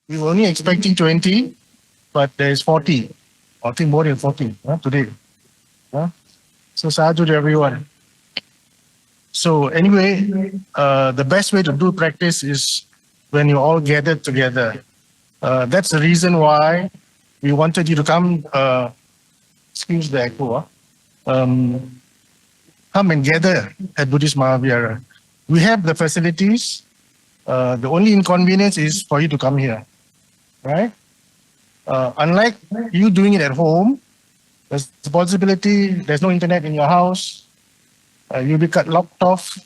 We were only expecting 20, but there's 40. I think more than 40 today. So sadhu to everyone. So anyway, the best way to do practice is when you all gathered together. That's the reason why we wanted you to come. Excuse the echo. Come and gather at Buddhist Mahavihara. We have the facilities. The only inconvenience is for you to come here, right? Unlike you doing it at home, there's a possibility there's no internet in your house. You'll be cut locked off,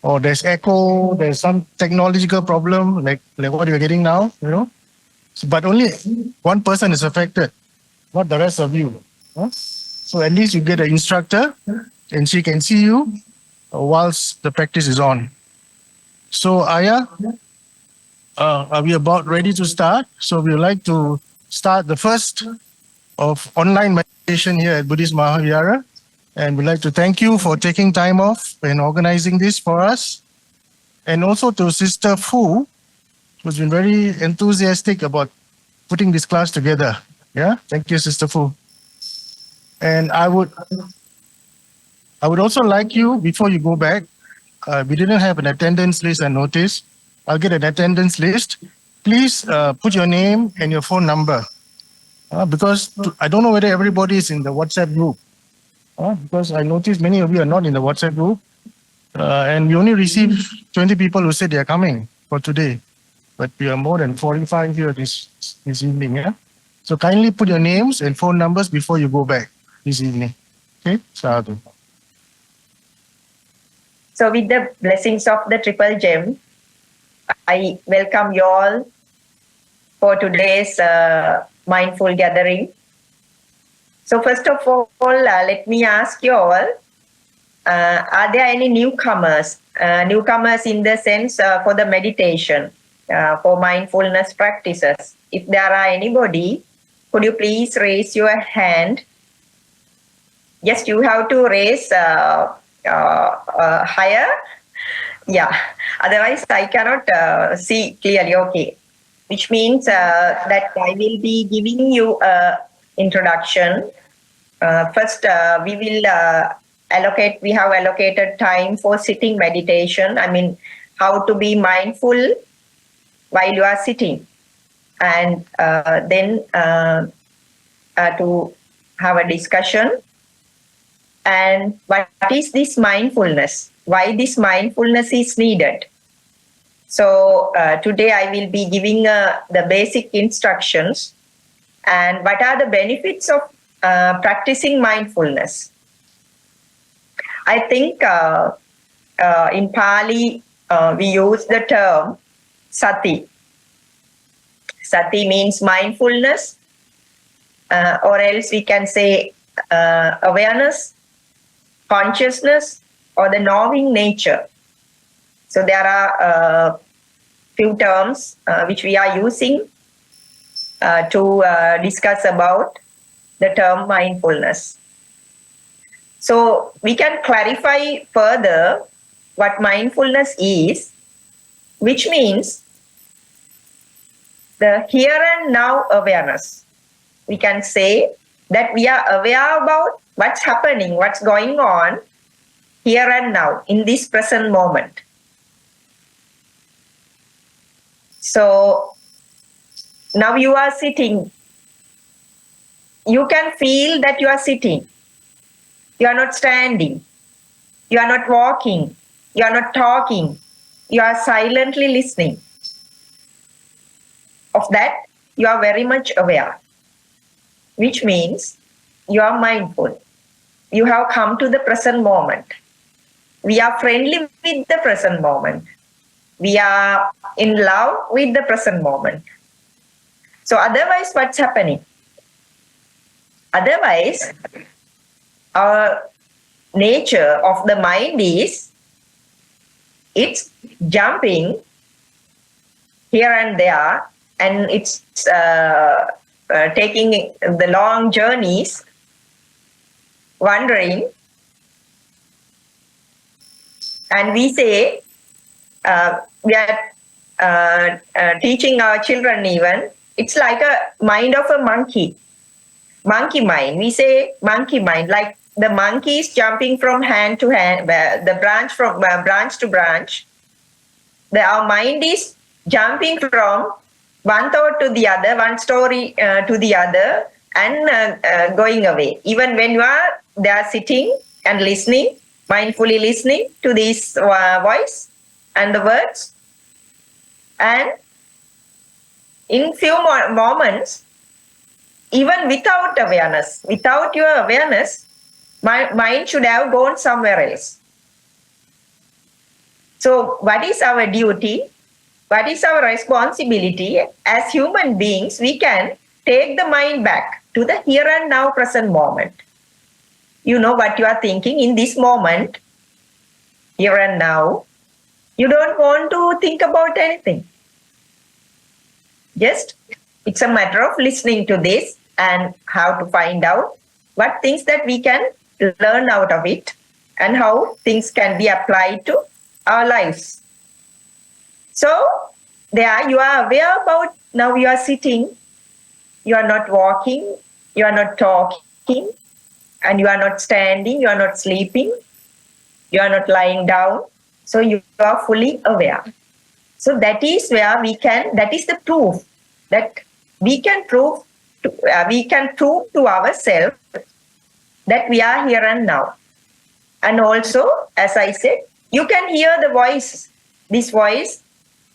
or there's echo. There's some technological problem, like what you're getting now. So, but only one person is affected, not the rest of you. So at least you get an instructor, and she can see you whilst the practice is on. So Ayya, are we about ready to start? So we would like to start the first of online meditation here at Buddhist Mahavihara. And we'd like to thank you for taking time off and organizing this for us. And also to Sister Fu, who's been very enthusiastic about putting this class together. Yeah, thank you, Sister Fu. And I would also like you, before you go back, we didn't have an attendance list and notice. I'll get an attendance list. Please put your name and your phone number. Because I don't know whether everybody is in the WhatsApp group. Because I noticed many of you are not in the WhatsApp group. And we only received 20 people who said they are coming for today. But we are more than 45 here this evening. Yeah? So kindly put your names and phone numbers before you go back this evening. Okay? Sadhu. So with the blessings of the Triple Gem, I welcome you all for today's mindful gathering. So first of all, let me ask you all, are there any newcomers? Newcomers in the sense for the meditation, for mindfulness practices. If there are anybody, could you please raise your hand? Yes, you have to raise higher. Yeah, otherwise I cannot see clearly. Okay, which means that I will be giving you an introduction. First, we will we have allocated time for sitting meditation. I mean, how to be mindful while you are sitting. And then to have a discussion. And what is this mindfulness? Why this mindfulness is needed? So today I will be giving the basic instructions and what are the benefits of practicing mindfulness. I think in Pali we use the term sati. Sati means mindfulness, or else we can say awareness, consciousness, or the knowing nature. So there are few terms which we are using to discuss about the term mindfulness. So we can clarify further what mindfulness is, which means the here and now awareness. We can say that we are aware about what's happening, what's going on here and now in this present moment. So now you are sitting. You can feel that you are sitting. You are not standing. You are not walking. You are not talking. You are silently listening. Of that, you are very much aware, which means you are mindful. You have come to the present moment. We are friendly with the present moment. We are in love with the present moment. So otherwise, what's happening? Otherwise, our nature of the mind is, it's jumping here and there, and it's taking the long journeys, wandering. And we say we are teaching our children even, it's like a mind of a monkey mind. We say monkey mind, like the monkey is jumping from hand to hand, the branch from branch to branch. Our mind is jumping from one thought to the other, one story to the other, and going away. Even when you are there sitting and listening, mindfully listening to this voice and the words, and in few moments, even without awareness, without your awareness, my mind should have gone somewhere else. So, what is our duty? What is our responsibility? As human beings, we can take the mind back to the here and now present moment. You know what you are thinking in this moment, here and now. You don't want to think about anything. Just, it's a matter of listening to this and how to find out what things that we can learn out of it and how things can be applied to our lives. So there you are aware about, now you are sitting, you are not walking, you are not talking, and you are not standing, you are not sleeping, you are not lying down. So you are fully aware. So that is where we can, that is the proof that we can prove to ourselves that we are here and now. And also, as I said, you can hear the voice, this voice,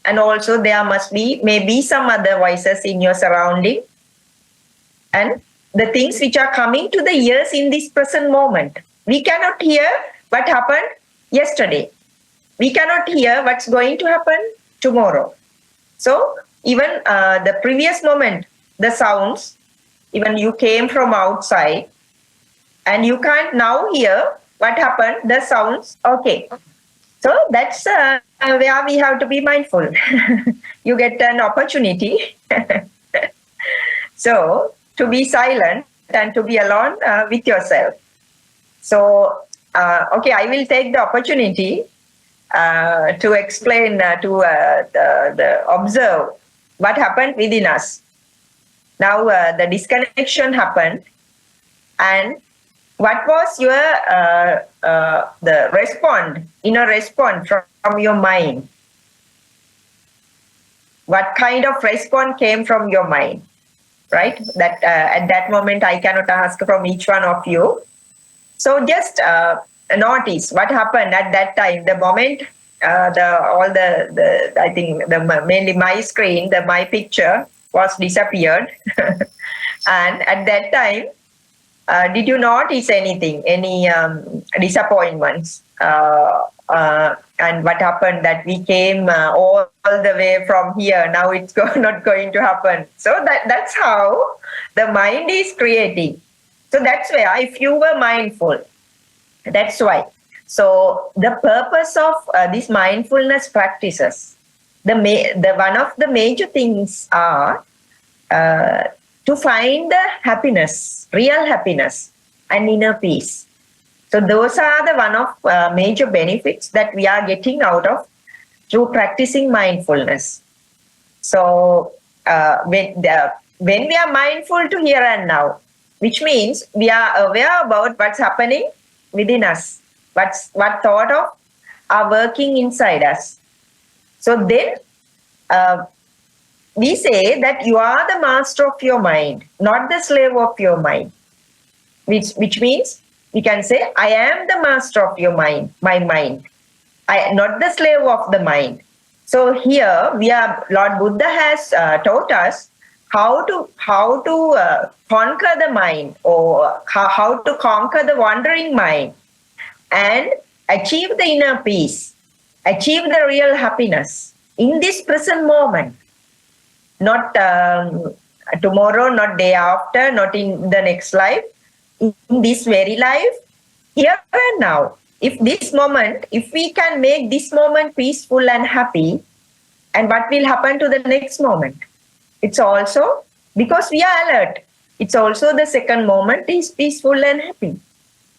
and also there must be maybe some other voices in your surrounding, and the things which are coming to the ears in this present moment. We cannot hear what happened yesterday. We cannot hear what's going to happen tomorrow. So even the previous moment, the sounds, even you came from outside and you can't now hear what happened, the sounds, okay. So that's where we have to be mindful. You get an opportunity. So to be silent and to be alone with yourself. So, okay, I will take the opportunity to explain, to observe what happened within us. Now the disconnection happened, and what was your the response, inner response from your mind? What kind of response came from your mind? Right? That at that moment I cannot ask from each one of you. So just notice what happened at that time. The moment the I think mainly my screen, my picture was disappeared, and at that time, did you notice anything, any disappointments? And what happened that we came all the way from here, now it's not going to happen. So that's how the mind is creating. So that's why if you were mindful, that's why. So the purpose of these mindfulness practices, the one of the major things are to find the happiness, real happiness and inner peace. So those are the one of major benefits that we are getting out of through practicing mindfulness. So when we are mindful to here and now, which means we are aware about what's happening within us, what thought of are working inside us. So then we say that you are the master of your mind, not the slave of your mind, which means we can say, I am the master of your mind, my mind. I not the slave of the mind. So here Lord Buddha has taught us how to conquer the mind, or how to conquer the wandering mind and achieve the inner peace, achieve the real happiness in this present moment, not tomorrow, not day after, not in the next life, in this very life, here and now. If this moment, if we can make this moment peaceful and happy, and what will happen to the next moment? It's also because we are alert. It's also the second moment is peaceful and happy,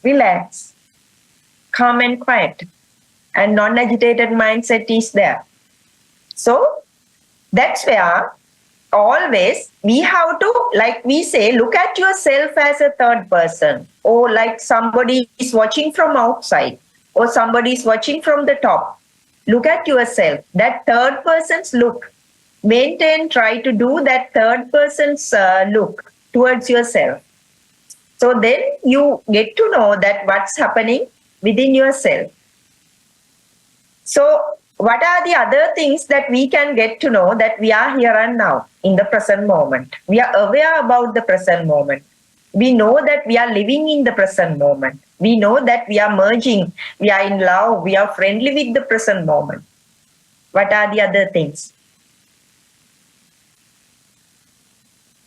relax, calm and quiet, and non-agitated mindset is there. So That's where always we have to, like we say, look at yourself as a third person, or like somebody is watching from outside, or somebody is watching from the top. Look at yourself, that third person's look. Maintain, try to do that third person's look towards yourself. So then you get to know that what's happening within yourself. So, what are the other things that we can get to know that we are here and now in the present moment? We are aware about the present moment. We know that we are living in the present moment. We know that we are merging, we are in love, we are friendly with the present moment. What are the other things?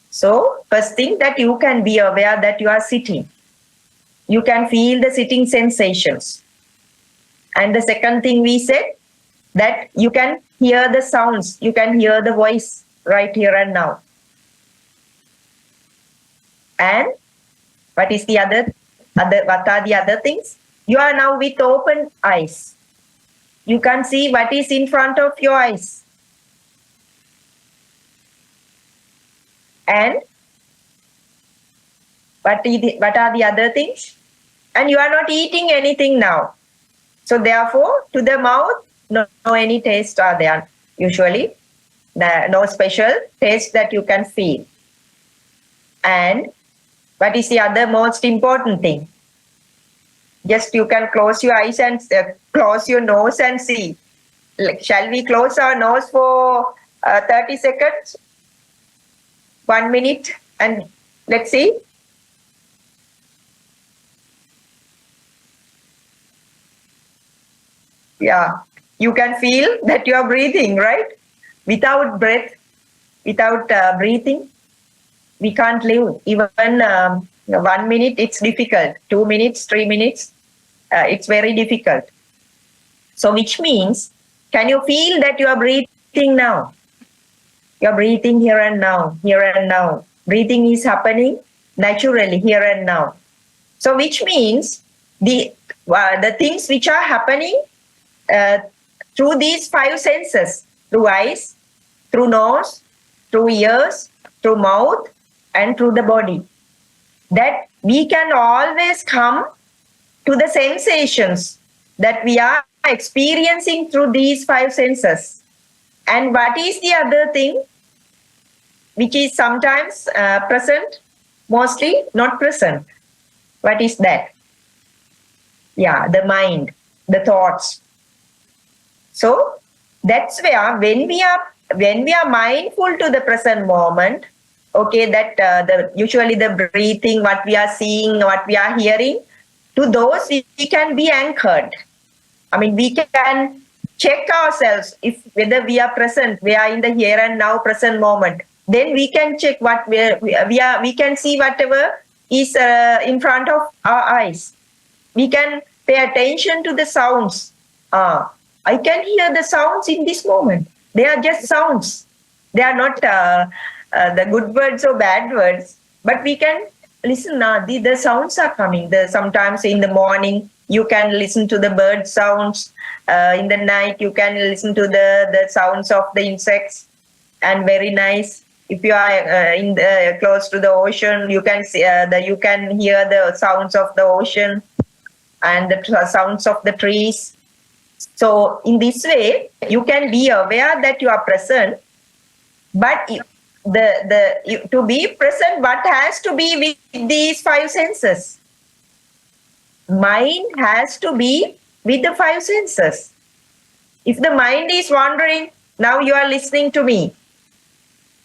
So, first thing that you can be aware that you are sitting. You can feel the sitting sensations. And the second thing we said, that you can hear the sounds, you can hear the voice right here and now. And what is the what are the other things? You are now with open eyes. You can see what is in front of your eyes. And what are the other things? And you are not eating anything now. So therefore, to the mouth, no any taste are there usually. No special taste that you can feel. And what is the other most important thing? Just you can close your eyes and close your nose and see. Shall we close our nose for 30 seconds? 1 minute, and let's see. Yeah, you can feel that you are breathing, right? Without breath, without breathing, we can't live. Even 1 minute, it's difficult. 2 minutes, 3 minutes, it's very difficult. So, which means, can you feel that you are breathing now? You are breathing here and now, here and now. Breathing is happening naturally here and now. So, which means the things which are happening through these five senses, through eyes, through nose, through ears, through mouth, and through the body, that we can always come to the sensations that we are experiencing through these five senses. And what is the other thing which is sometimes present, mostly not present? What is that? Yeah, the mind, the thoughts. So that's where when we are mindful to the present moment, okay, that usually the breathing, what we are seeing, what we are hearing, to those we can be anchored. I mean, we can check ourselves if whether we are present, we are in the here and now present moment. Then we can check what we are. We can see whatever is in front of our eyes. We can pay attention to the sounds. I can hear the sounds in this moment. They are just sounds. They are not the good words or bad words, but we can listen. The sounds are coming. Sometimes in the morning, you can listen to the bird sounds. In the night, you can listen to the sounds of the insects, and very nice. If you are close to the ocean, you can see you can hear the sounds of the ocean and the sounds of the trees. So in this way, you can be aware that you are present, but to be present, what has to be with these five senses? Mind has to be with the five senses. If the mind is wandering, now you are listening to me,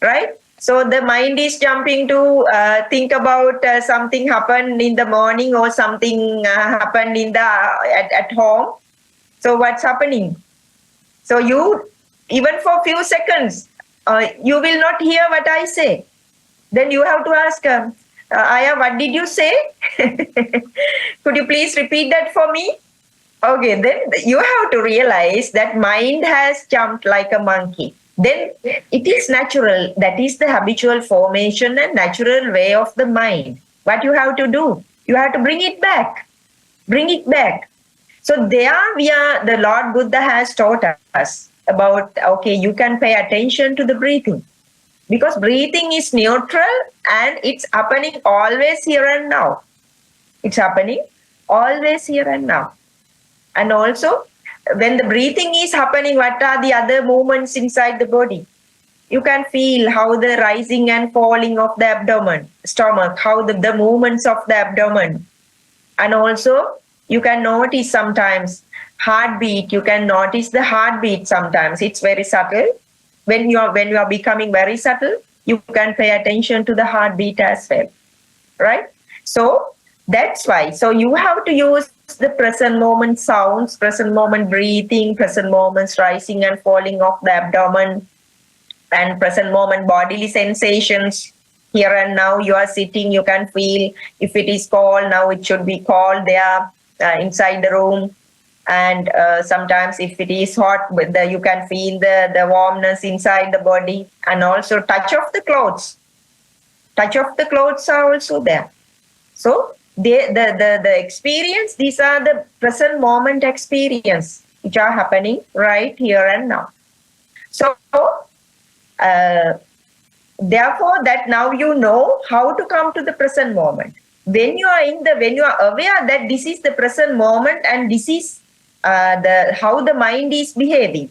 right? So the mind is jumping to think about something happened in the morning or something happened at home. So what's happening? So you, even for a few seconds, you will not hear what I say. Then you have to ask, Ayya, what did you say? Could you please repeat that for me? Okay, then you have to realize that mind has jumped like a monkey. Then it is natural. That is the habitual formation and natural way of the mind. What you have to do? You have to bring it back. Bring it back. So there the Lord Buddha has taught us. about, okay, you can pay attention to the breathing, because breathing is neutral and it's happening always here and now. It's happening always here and now. And also, when the breathing is happening, what are the other movements inside the body? You can feel how the rising and falling of the abdomen, stomach, how the movements of the abdomen. And also, you can notice sometimes heartbeat. You can notice the heartbeat sometimes. It's very subtle. When you are becoming very subtle, you can pay attention to the heartbeat as well, right? So that's why. So you have to use the present moment sounds, present moment breathing, present moments rising and falling of the abdomen, and present moment bodily sensations. Here and now you are sitting, you can feel if it is cold, now it should be cold there inside the room. And sometimes if it is hot, you can feel the warmness inside the body. And also touch of the clothes. Touch of the clothes are also there. So the experience, these are the present moment experience which are happening right here and now. So therefore, that now you know how to come to the present moment. When you are aware that this is the present moment and this is the how the mind is behaving,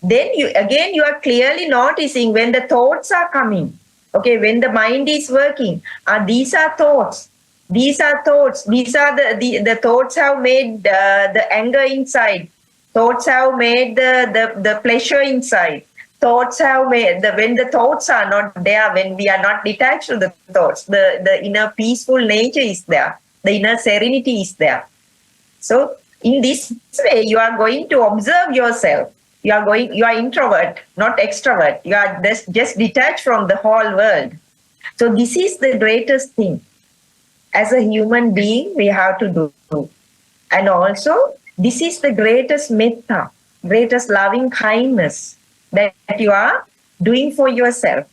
then you are clearly noticing when the thoughts are coming. Okay, when the mind is working, these are thoughts. These are thoughts. These are the thoughts have made the anger inside. Thoughts have made the pleasure inside. Thoughts have made when the thoughts are not there, when we are not detached to the thoughts, the inner peaceful nature is there. The inner serenity is there. So in this way, you are going to observe yourself. You are introvert, not extrovert. You are just detached from the whole world. So this is the greatest thing. As a human being, we have to do. And also, this is the greatest metta, greatest loving kindness that you are doing for yourself.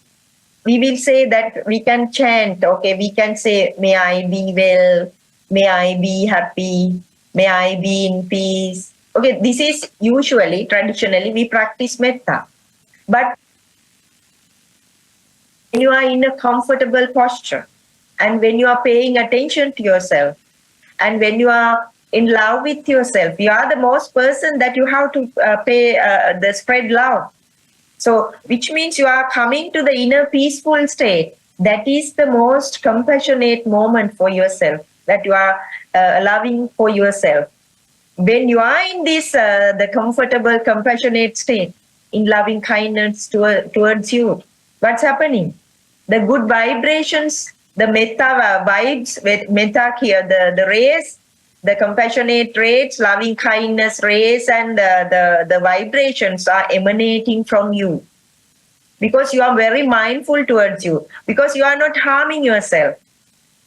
We will say that we can chant, okay, we can say, may I be well, may I be happy, may I be in peace. Okay, this is usually, traditionally, we practice metta. But when you are in a comfortable posture and when you are paying attention to yourself and when you are in love with yourself, you are the most person that you have to the spread love. So, which means you are coming to the inner peaceful state. That is the most compassionate moment for yourself, that you are loving for yourself. When you are in this, the comfortable, compassionate state, in loving kindness towards you, what's happening? The good vibrations, the metta vibes, with metta here, the rays, the compassionate rays, loving kindness rays, and the vibrations are emanating from you. Because you are very mindful towards you. Because you are not harming yourself.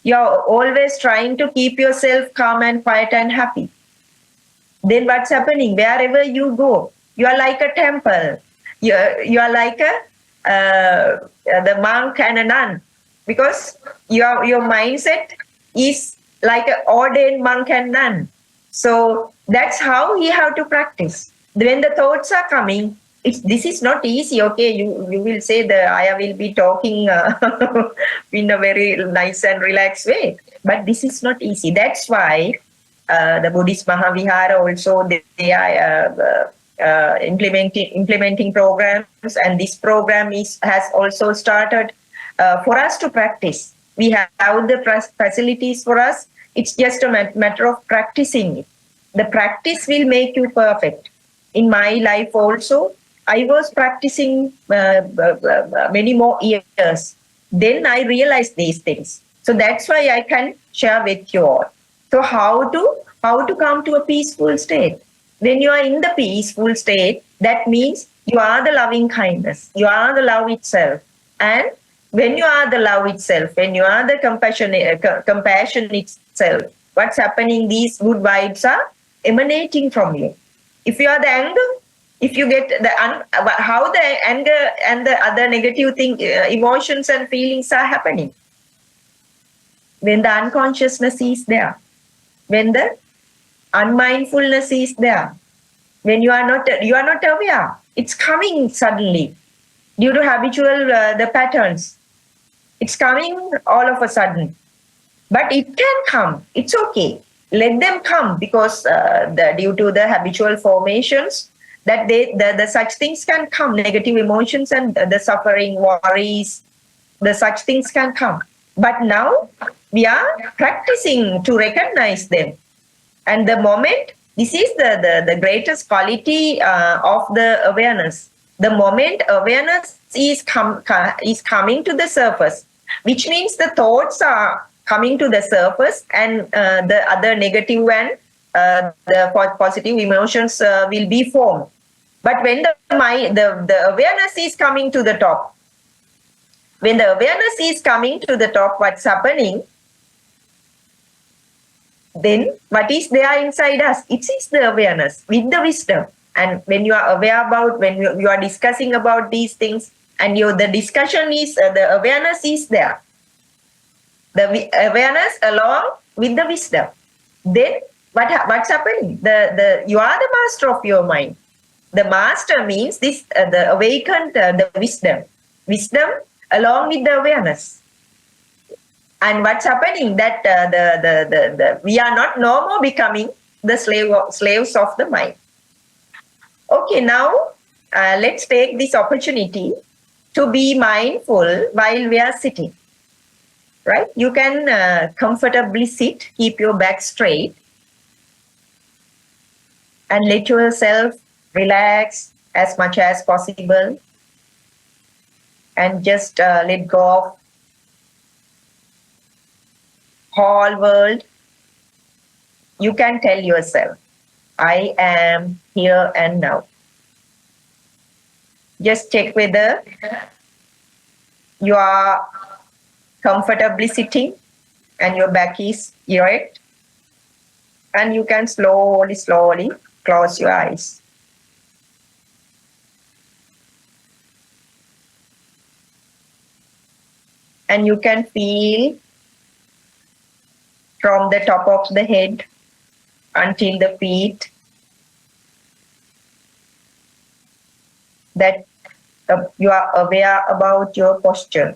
You are always trying to keep yourself calm and quiet and happy. Then what's happening? Wherever you go, you are like a temple. You are like the monk and a nun, because your mindset is like an ordained monk and nun. So that's how you have to practice. When the thoughts are coming, this is not easy. Okay, you will say the Ayya will be talking in a very nice and relaxed way, but this is not easy. That's why the Buddhist Mahavihara also they are implementing programs, and this program has also started for us to practice. We have the facilities for us. It's just a matter of practicing it. The practice will make you perfect. In my life also, I was practicing many more years. Then I realized these things. So that's why I can share with you all. So how to come to a peaceful state? When you are in the peaceful state, that means you are the loving kindness. You are the love itself. And when you are the love itself, when you are the compassion itself, what's happening? These good vibes are emanating from you. If you are the anger, if you get how the anger and the other negative emotions and feelings are happening, when the unconsciousness is there, when the unmindfulness is there, when you are not aware. It's coming suddenly due to habitual the patterns. It's coming all of a sudden, but it can come. It's okay. Let them come, because due to the habitual formations, that the such things can come. Negative emotions and the suffering, worries, the such things can come. But now we are practicing to recognize them. And the moment, this is the greatest quality of the awareness. The moment awareness is coming to the surface, which means the thoughts are coming to the surface, and the other negative and the positive emotions will be formed. But when the awareness is coming to the top, when the awareness is coming to the top, what's happening? Then what is there inside us? It is the awareness with the wisdom. And when you are aware about, when you are discussing about these things, and the discussion is, the awareness is there. The awareness along with the wisdom. Then what's happening? You are the master of your mind. The master means this, the awakened, the wisdom. Wisdom along with the awareness. And what's happening? That we are not no more becoming the slaves of the mind. Okay, now let's take this opportunity to be mindful while we are sitting. Right? You can comfortably sit, keep your back straight, and let yourself relax as much as possible, and just let go of whole world. You can tell yourself, I am here and now. Just check whether you are comfortably sitting and your back is erect, and you can slowly close your eyes. And you can feel from the top of the head until the feet that you are aware about your posture.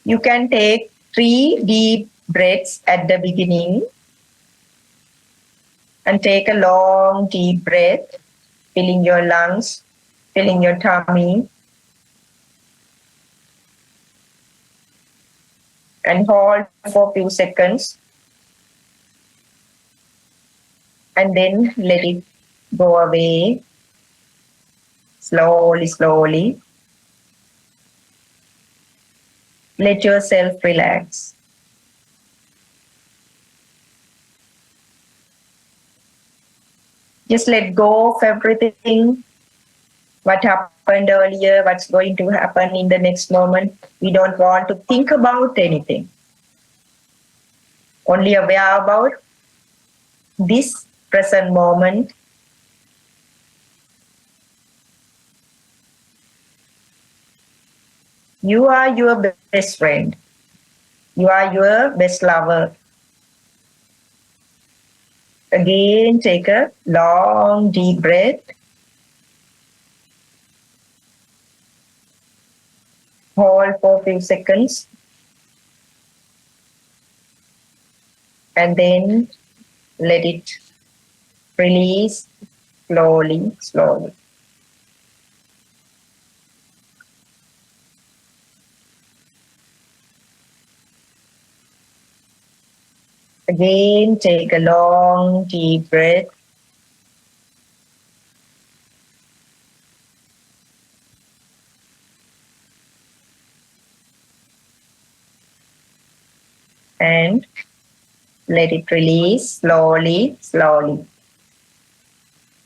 You can take 3 deep breaths at the beginning, and take a long deep breath, filling your lungs, filling your tummy, and hold for a few seconds, and then let it go away slowly. Let yourself relax. Just let go of everything, what happened earlier, what's going to happen in the next moment. We don't want to think about anything. Only aware about this present moment. You are your best friend. You are your best lover. Again, take a long deep breath. Hold for a few seconds. And then let it release slowly. Again, take a long deep breath. And let it release slowly.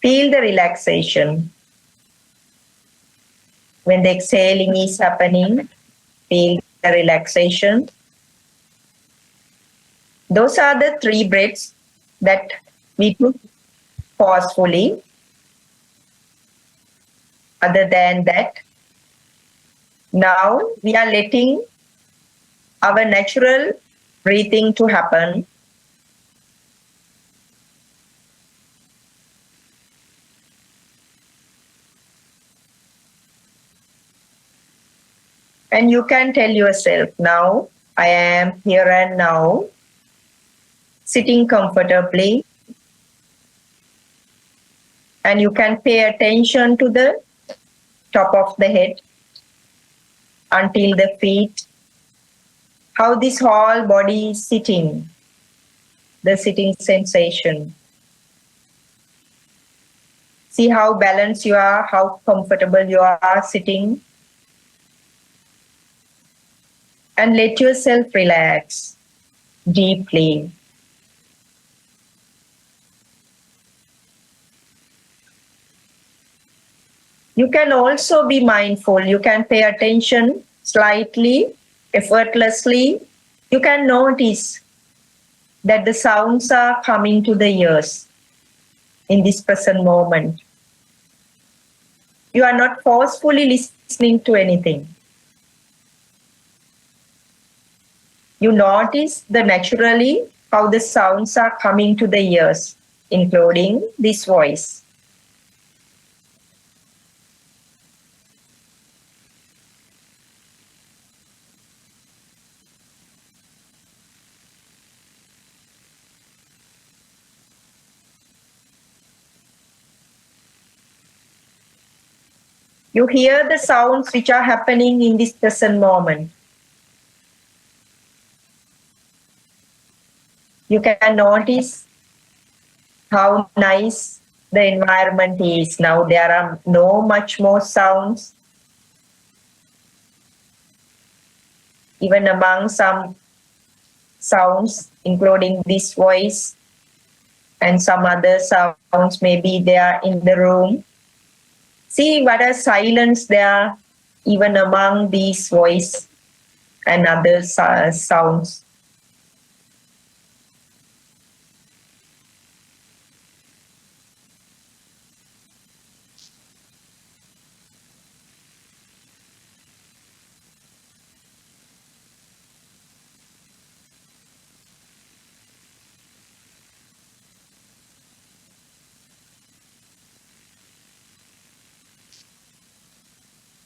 Feel the relaxation. When the exhaling is happening, feel the relaxation. Those are the 3 breaths that we took forcefully. Other than that, now we are letting our natural breathing to happen. And you can tell yourself, now I am here and now, sitting comfortably. And you can pay attention to the top of the head until the feet, how this whole body is sitting, the sitting sensation. See how balanced you are, how comfortable you are sitting. And let yourself relax deeply. You can also be mindful. You can pay attention slightly, effortlessly. You can notice that the sounds are coming to the ears in this present moment. You are not forcefully listening to anything. You notice the naturally how the sounds are coming to the ears, including this voice. You hear the sounds which are happening in this present moment. You can notice how nice the environment is. Now there are no much more sounds. Even among some sounds, including this voice and some other sounds, maybe they are in the room. See what a silence there, even among these voice and other sounds.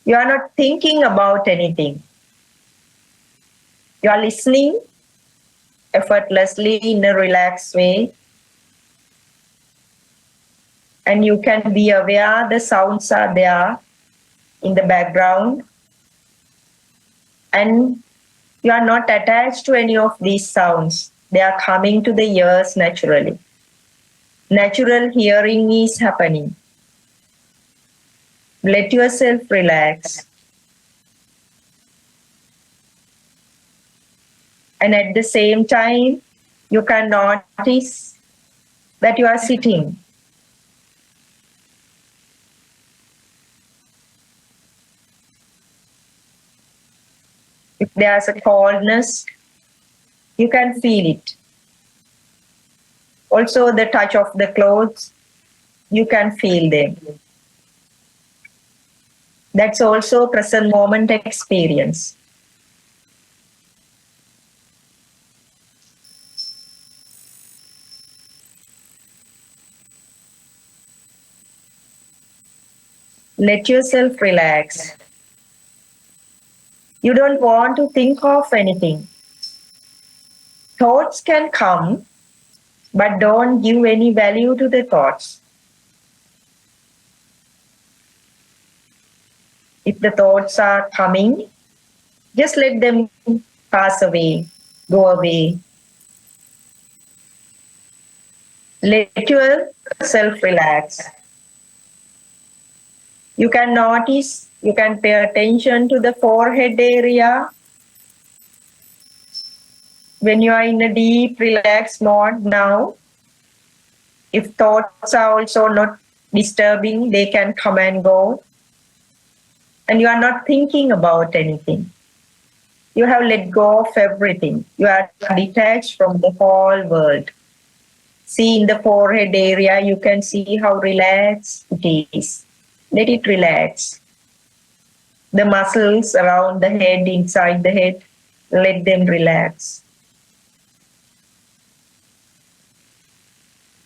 You are not thinking about anything. You are listening effortlessly in a relaxed way. And you can be aware the sounds are there in the background. And you are not attached to any of these sounds. They are coming to the ears naturally. Natural hearing is happening. Let yourself relax. And at the same time, you can notice that you are sitting. If there's a coldness, you can feel it. Also, the touch of the clothes, you can feel them. That's also present moment experience. Let yourself relax. You don't want to think of anything. Thoughts can come, but don't give any value to the thoughts. If the thoughts are coming, just let them pass away, go away. Let yourself relax. You can notice, you can pay attention to the forehead area. When you are in a deep, relaxed mode now, if thoughts are also not disturbing, they can come and go. And you are not thinking about anything. You have let go of everything. You are detached from the whole world. See in the forehead area, you can see how relaxed it is. Let it relax. The muscles around the head, inside the head, let them relax.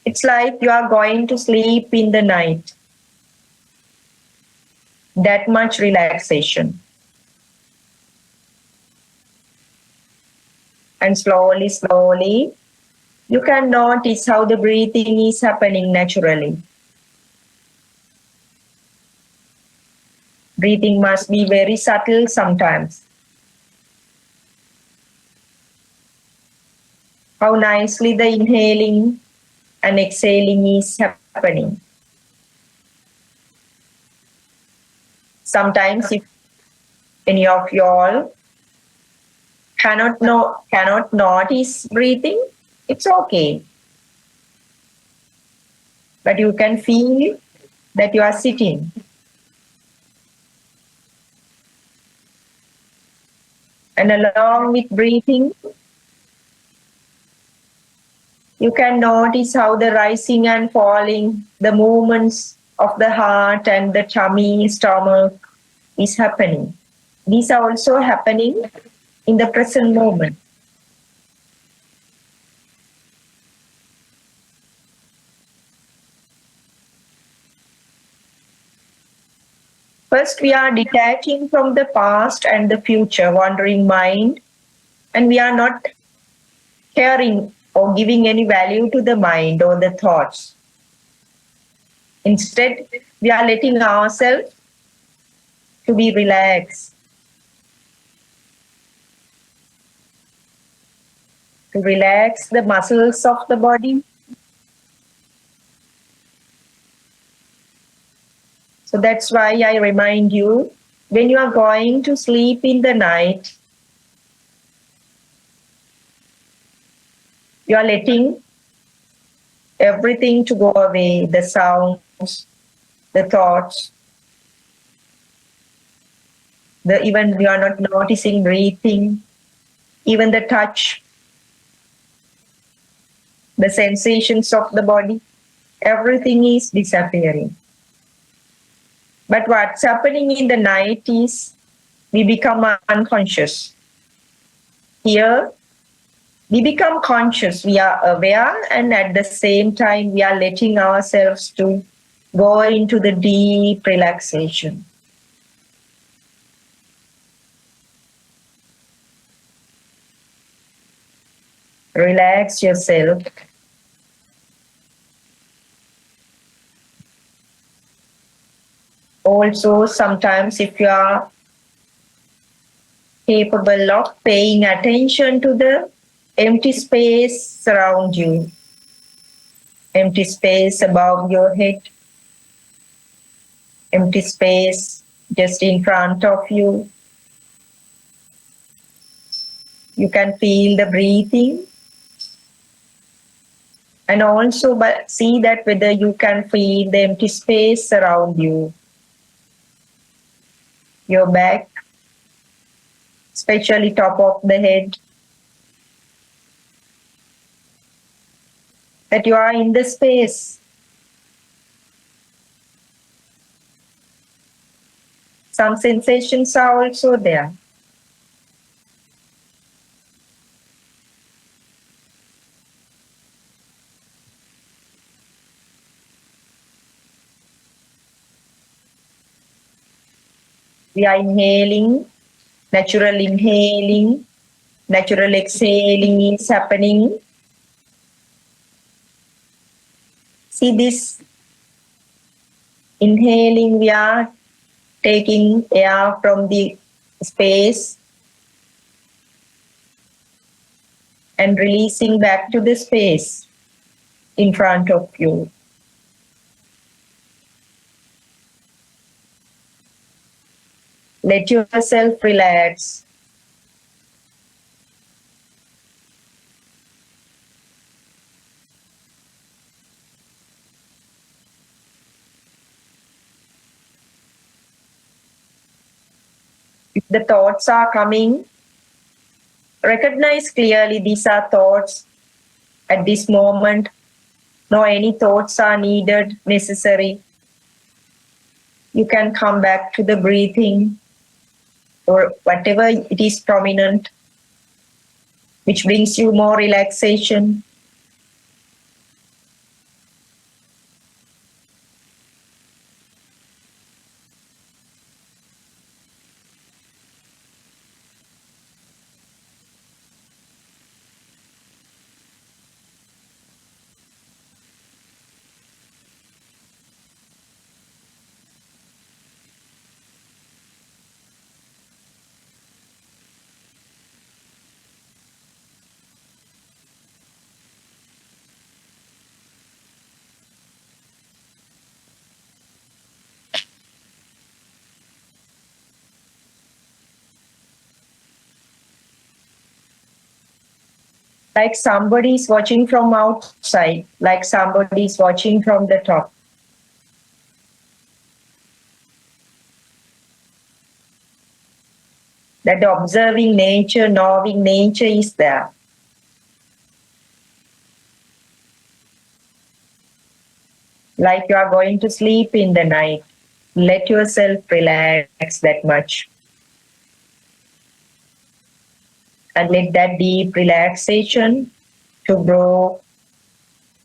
It's like you are going to sleep in the night. That much relaxation. And slowly, slowly, you can notice how the breathing is happening naturally. Breathing must be very subtle sometimes. How nicely the inhaling and exhaling is happening. Sometimes if any of you all cannot notice breathing, it's okay. But you can feel that you are sitting. And along with breathing, you can notice how the rising and falling, the movements of the heart and the tummy, stomach is happening. These are also happening in the present moment. First, we are detaching from the past and the future, wandering mind, and we are not caring or giving any value to the mind or the thoughts. Instead, we are letting ourselves to be relaxed, to relax the muscles of the body. So that's why I remind you, when you are going to sleep in the night, you are letting everything to go away, the sounds, the thoughts, even you are not noticing breathing, even the touch, the sensations of the body, everything is disappearing. But what's happening in the night is we become unconscious. Here, we become conscious, we are aware, and at the same time, we are letting ourselves to go into the deep relaxation. Relax yourself. Also, sometimes if you are capable of paying attention to the empty space around you, empty space above your head, empty space just in front of you. You can feel the breathing and also see that whether you can feel the empty space around you, your back, especially top of the head, that you are in the space. Some sensations are also there. We are inhaling, natural exhaling is happening. See this inhaling, we are taking air from the space and releasing back to the space in front of you. Let yourself relax. If the thoughts are coming, recognize clearly these are thoughts at this moment. No any thoughts are needed, necessary. You can come back to the breathing or whatever it is prominent, which brings you more relaxation. like somebody is watching from outside, like somebody is watching from the top. That observing nature, knowing nature is there. Like you are going to sleep in the night. Let yourself relax that much. And let that deep relaxation to grow,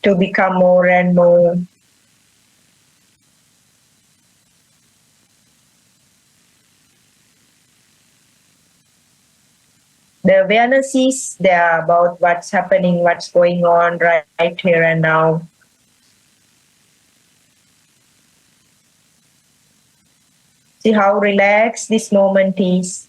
to become more and more. The awareness is there about what's happening, what's going on right here and now. See how relaxed this moment is.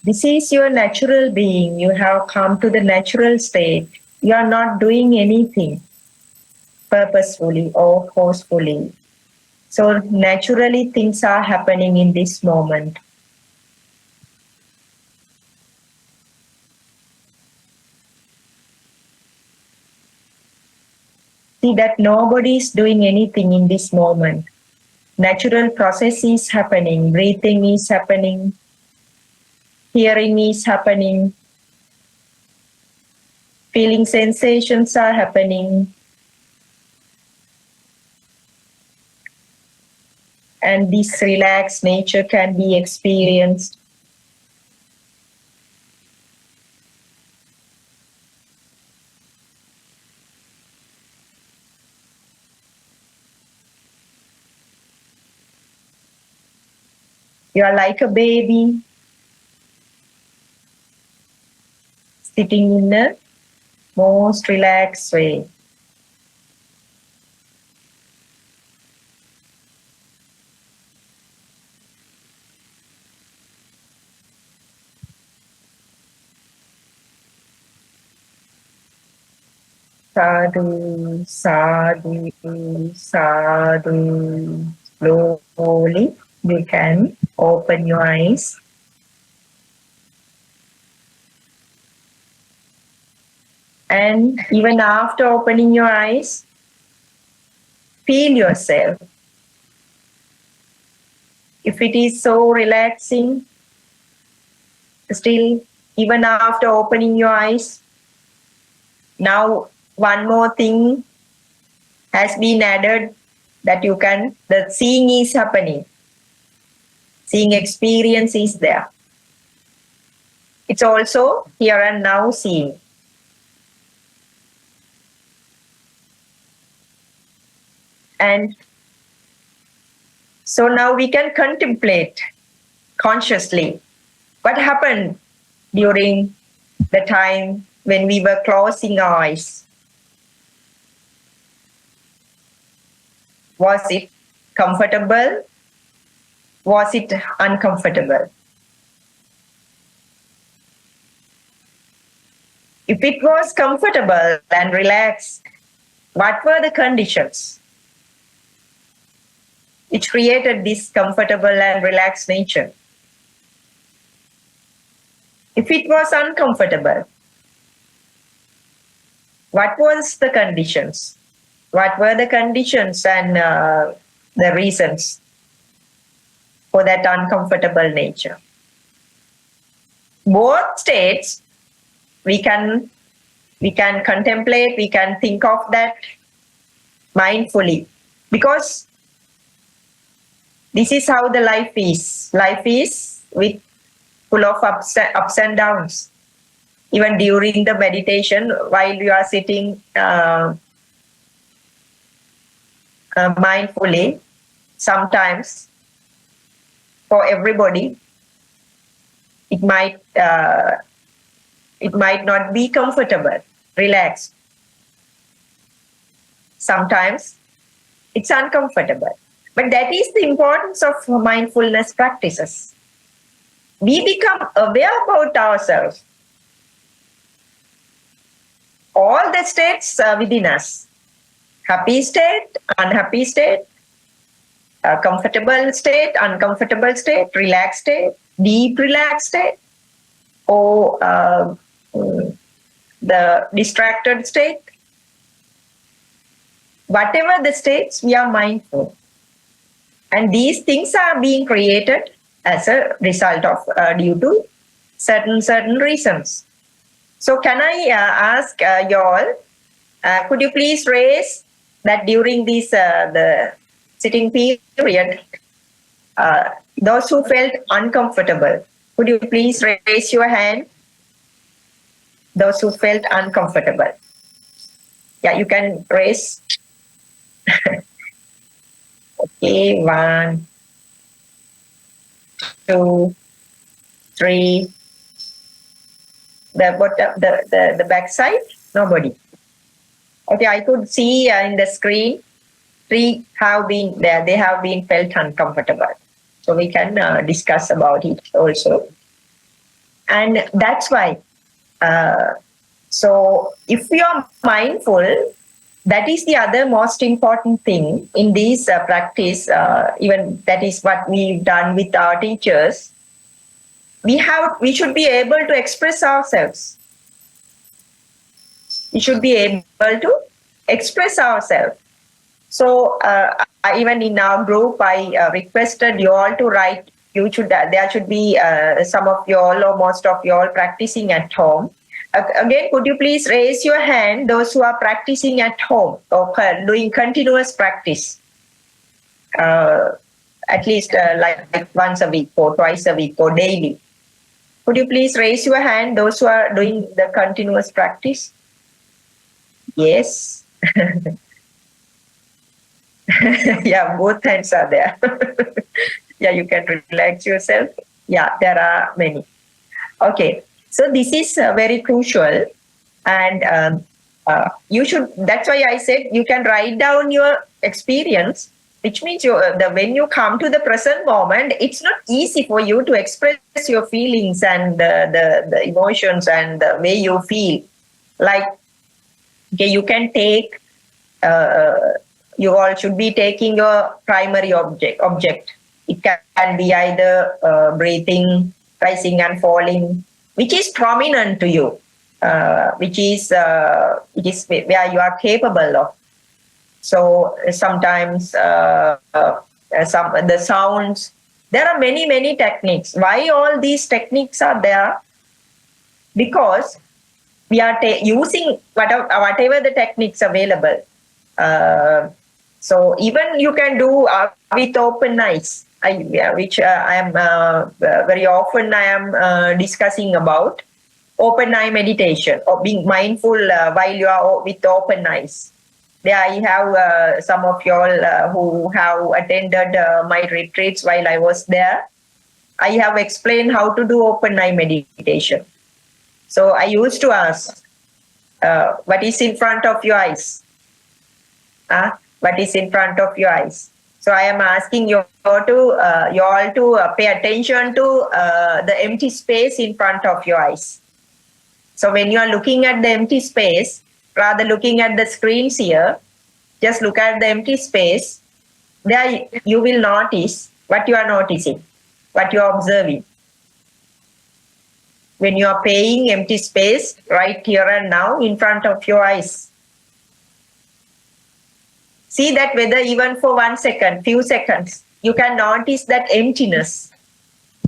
This is your natural being. You have come to the natural state. You are not doing anything purposefully or forcefully. So naturally things are happening in this moment. See that nobody is doing anything in this moment. Natural process is happening. Breathing is happening. Hearing is happening. Feeling sensations are happening. And this relaxed nature can be experienced. You are like a baby sitting in the most relaxed way. Sadhu, sadhu, sadhu. Slowly, you can open your eyes. And even after opening your eyes, feel yourself. If it is so relaxing, still, even after opening your eyes, now one more thing has been added that you can, the seeing is happening. Seeing experience is there. It's also here and now seeing. And so now we can contemplate consciously what happened during the time when we were closing our eyes. Was it comfortable? Was it uncomfortable? If it was comfortable and relaxed, what were the conditions which created this comfortable and relaxed nature? If it was uncomfortable, what was the conditions? What were the conditions and the reasons for that uncomfortable nature? Both states, we can contemplate, we can think of that mindfully, because this is how the life is. Life is with full of ups and downs. Even during the meditation, while you are sitting mindfully, sometimes for everybody, it might not be comfortable, relaxed. Sometimes it's uncomfortable. But that is the importance of mindfulness practices. We become aware about ourselves, all the states within us, happy state, unhappy state, comfortable state, uncomfortable state, relaxed state, deep relaxed state, or the distracted state. Whatever the states, we are mindful. And these things are being created as a result of due to certain reasons. So can I ask you all, could you please raise that during this the sitting period, those who felt uncomfortable, could you please raise your hand? Those who felt uncomfortable. Yeah, you can raise. Okay, 1, 2, 3. The back side, nobody. Okay, I could see in the screen 3 have been there. They have been felt uncomfortable. So we can discuss about it also. And that's why. So if you are mindful, that is the other most important thing in this practice. Even that is what we've done with our teachers. We should be able to express ourselves. We should be able to express ourselves. So even in our group, I requested you all to write. There should be some of you all or most of you all practicing at home. Again, could you please raise your hand, those who are practicing at home or doing continuous practice, at least like once a week or twice a week or daily. Could you please raise your hand, those who are doing the continuous practice? Yes. Yeah, both hands are there. Yeah, you can relax yourself. Yeah, there are many. Okay, so this is very crucial, and you should. That's why I said you can write down your experience, which means when you come to the present moment, it's not easy for you to express your feelings and the emotions and the way you feel. Like, okay, you can take. You all should be taking your primary object. It can be either breathing, rising and falling, which is prominent to you, which is where you are capable of. So sometimes the sounds. There are many techniques. Why all these techniques are there? Because we are using whatever the techniques available. So even you can do with open eyes, which I am very often I am discussing about open eye meditation or being mindful while you are with open eyes. There I have some of you all who have attended my retreats while I was there. I have explained how to do open eye meditation. So I used to ask, what is in front of your eyes? What is in front of your eyes? So I am asking you all to pay attention to the empty space in front of your eyes. So when you are looking at the empty space, rather looking at the screens here, just look at the empty space. There you will notice what you are noticing, what you are observing. When you are paying empty space right here and now in front of your eyes. See that whether even for 1 second, few seconds, you can notice that emptiness,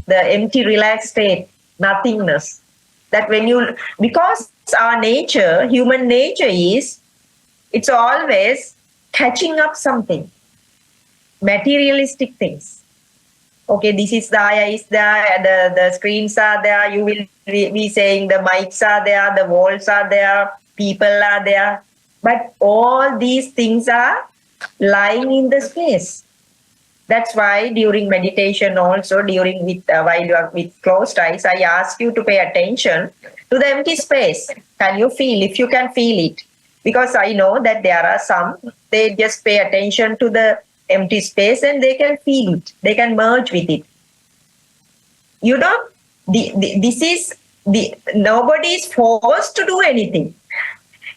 the empty relaxed state, nothingness. That because our nature, human nature is, it's always catching up something, materialistic things. Okay, this is the eye is there, the screens are there, you will be saying the mics are there, the walls are there, people are there. But all these things are lying in the space. That's why during meditation also, while you are with closed eyes, I ask you to pay attention to the empty space. Can you feel, if you can feel it? Because I know that there are some, they just pay attention to the empty space and they can feel it. They can merge with it. You know, this is nobody is forced to do anything.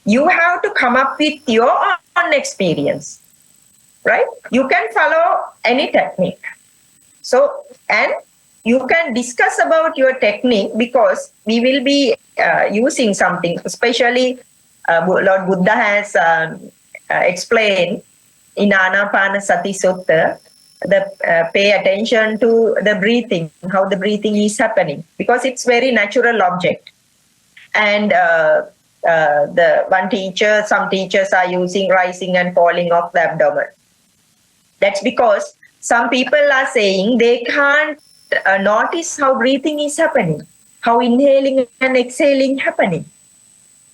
You have to come up with your own experience, right? You can follow any technique. So, and you can discuss about your technique because we will be using something, especially Lord Buddha has explained in Anapanasati Sutta, the pay attention to the breathing, how the breathing is happening, because it's very natural object. And some teachers are using rising and falling of the abdomen. That's because some people are saying they can't notice how breathing is happening, how inhaling and exhaling happening.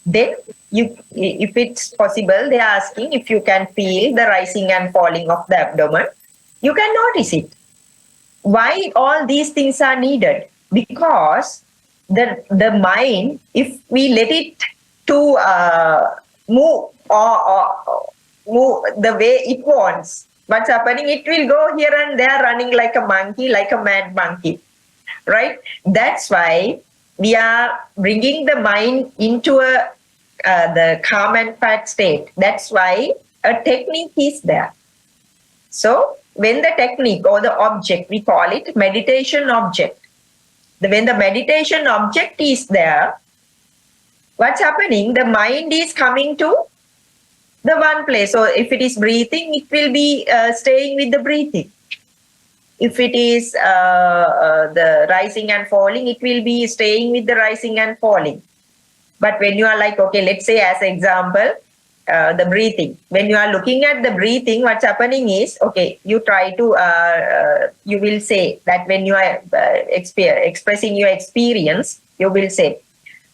Then, if it's possible, they are asking if you can feel the rising and falling of the abdomen. You can notice it. Why all these things are needed? Because the mind, if we let it to move or move the way it wants, what's happening? It will go here and there, running like a monkey, like a mad monkey, right? That's why we are bringing the mind into the calm and fat state. That's why a technique is there. So when the technique or the object, we call it meditation object. When the meditation object is there, what's happening? The mind is coming to the one place. So if it is breathing, it will be staying with the breathing. If it is the rising and falling, it will be staying with the rising and falling. But when you are like, okay, let's say as example, the breathing. When you are looking at the breathing, what's happening is, okay, you try to, you will say that when you are expressing your experience, you will say,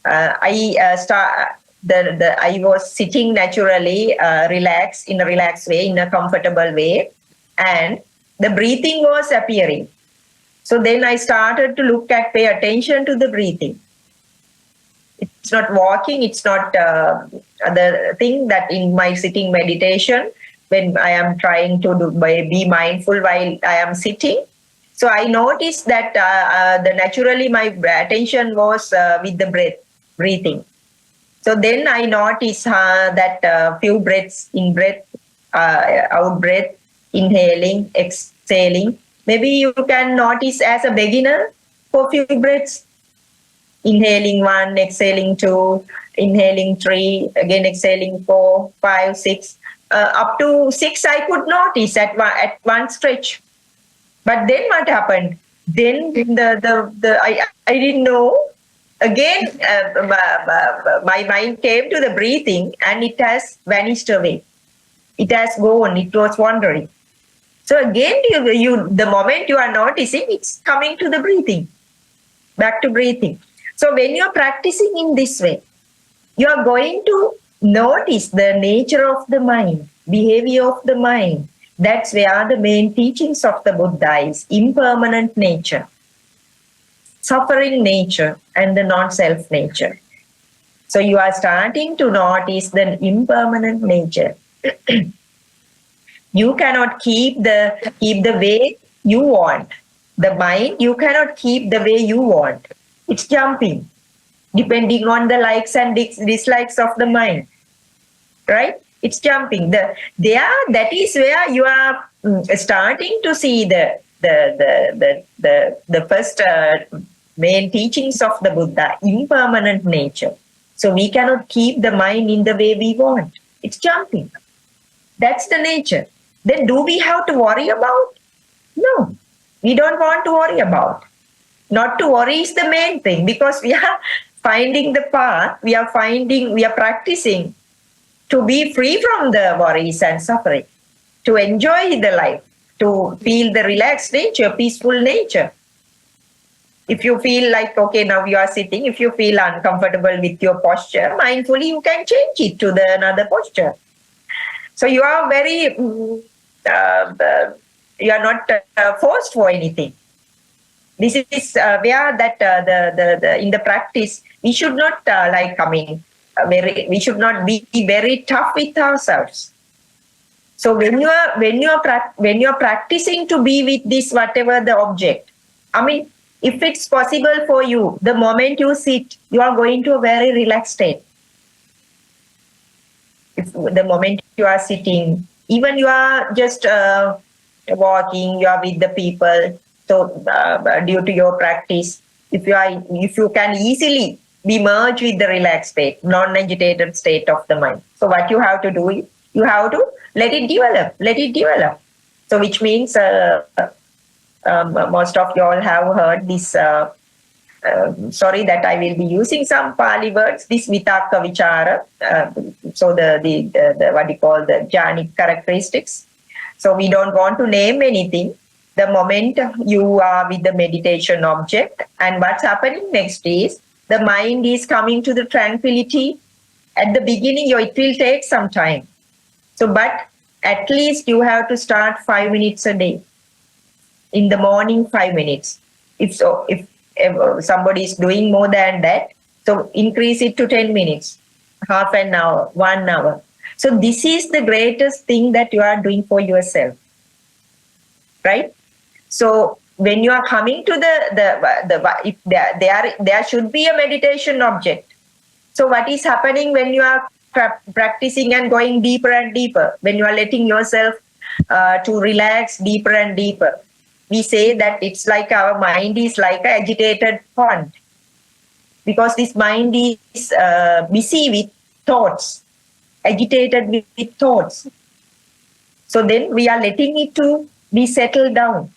I was sitting naturally, relaxed, in a relaxed way, in a comfortable way, and the breathing was appearing. So then I started to pay attention to the breathing. It's not walking, it's not the thing that in my sitting meditation, when I am trying to be mindful while I am sitting. So I noticed that naturally my attention was with the breathing. So then I noticed that few breaths, in breath, out breath, inhaling, exhaling. Maybe you can notice as a beginner for few breaths. Inhaling 1, exhaling 2, inhaling 3, again exhaling 4, 5, 6. Up to 6 I could notice at one stretch. But then what happened? Then I didn't know. Again, my mind came to the breathing and it has vanished away. It has gone. It was wandering. So again, the moment you are noticing, it's coming to the breathing. Back to breathing. So when you're practicing in this way, you are going to notice the nature of the mind, behavior of the mind. That's where the main teachings of the Buddha is impermanent nature, suffering nature, and the non-self nature. So you are starting to notice the impermanent nature. You cannot keep the way you want. The mind, you cannot keep the way you want. It's jumping, depending on the likes and dislikes of the mind, right? It's jumping. That is where you are starting to see the first main teachings of the Buddha, impermanent nature. So we cannot keep the mind in the way we want. It's jumping. That's the nature. Then do we have to worry about? No, we don't want to worry about. Not to worry is the main thing, because we are finding the path, we are practicing to be free from the worries and suffering, to enjoy the life, to feel the relaxed nature, peaceful nature. If you feel like, okay, now you are sitting, if you feel uncomfortable with your posture, mindfully you can change it to another posture. So you are very forced for anything. This is where that the in the practice we should not we should not be very tough with ourselves. So when you're practicing to be with this whatever the object, I mean, if it's possible for you, the moment you sit, you are going to a very relaxed state. If the moment you are sitting, even you are just walking, you are with the people. So due to your practice, if you can easily be merged with the relaxed state, non-agitated state of the mind. So what you have to do is you have to let it develop. So which means most of you all have heard this. Sorry that I will be using some Pali words. This vitakka vichara. So the what you call the jhanic characteristics. So we don't want to name anything. The moment you are with the meditation object, and what's happening next is the mind is coming to the tranquility. At the beginning, it will take some time. So, but at least you have to start 5 minutes a day. In the morning, 5 minutes. If somebody is doing more than that, so increase it to 10 minutes, half an hour, 1 hour. So this is the greatest thing that you are doing for yourself, right? So when you are coming to if there should be a meditation object. So what is happening when you are practicing and going deeper and deeper? When you are letting yourself to relax deeper and deeper, we say that it's like our mind is like an agitated pond, because this mind is busy with thoughts, agitated with thoughts. So then we are letting it to be settled down.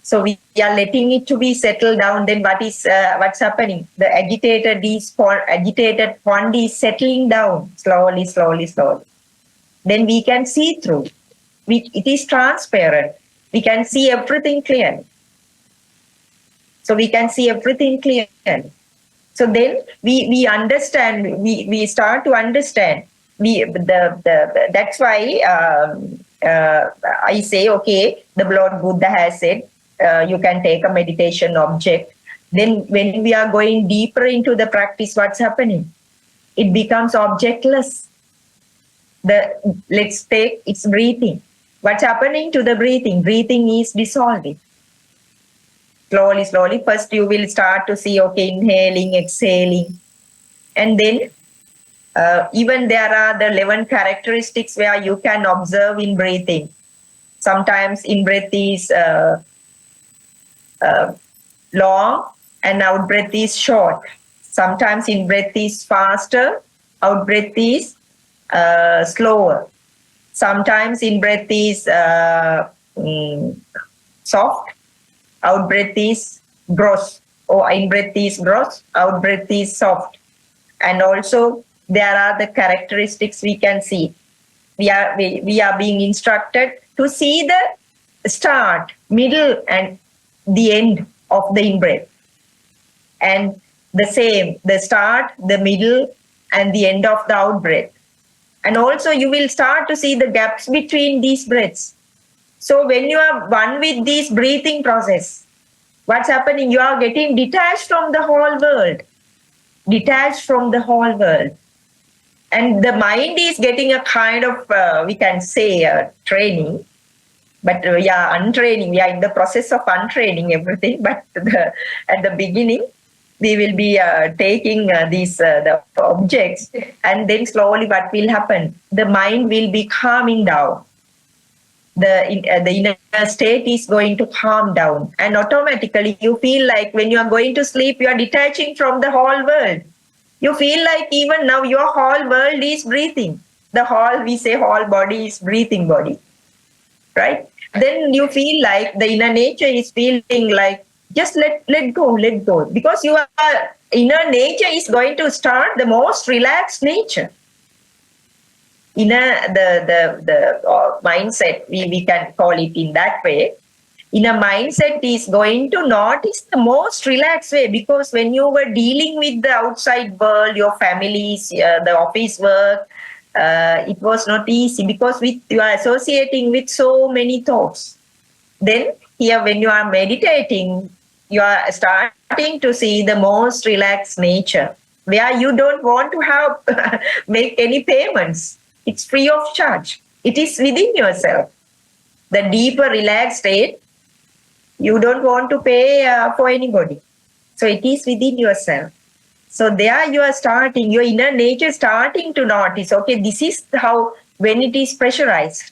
So we are letting it to be settled down. Then what's happening? The agitated pond is settling down slowly. Then we can see through. It is transparent. We can see everything clearly. So we can see everything clearly. So then we understand. We start to understand. That's why I say, okay, the Lord Buddha has said, you can take a meditation object. Then when we are going deeper into the practice, what's happening? It becomes objectless. Let's take its breathing. What's happening to the breathing? Breathing is dissolving. Slowly. First you will start to see, okay, inhaling, exhaling. And then even there are the 11 characteristics where you can observe in breathing. Sometimes in-breath is long and out-breath is short. Sometimes in-breath is faster, out-breath is slower. Sometimes in-breath is soft, out-breath is gross. Or in-breath is gross, out-breath is soft. And also there are the characteristics we can see. We are being instructed to see the start, middle, and the end of the in-breath. And the same, the start, the middle, and the end of the out-breath. And also you will start to see the gaps between these breaths. So when you are one with this breathing process, what's happening? You are getting detached from the whole world. And the mind is getting a kind of, we can say, training. But untraining. We are in the process of untraining everything. But at the beginning, we will be taking the objects, and then slowly what will happen? The mind will be calming down. The inner state is going to calm down, and automatically you feel like when you are going to sleep, you are detaching from the whole world. You feel like even now your whole world is breathing. We say whole body is breathing body, right? Then you feel like the inner nature is feeling like just let go, because your inner nature is going to start the most relaxed nature. The mindset, we can call it in that way. Inner mindset is going to notice the most relaxed way, because when you were dealing with the outside world, your families, the office work, it was not easy, because you are associating with so many thoughts. Then here, when you are meditating, you are starting to see the most relaxed nature where you don't want to have make any payments. It's free of charge. It is within yourself. The deeper relaxed state, you don't want to pay for anybody. So it is within yourself. So there you are starting, your inner nature starting to notice, okay, this is how, when it is pressurized,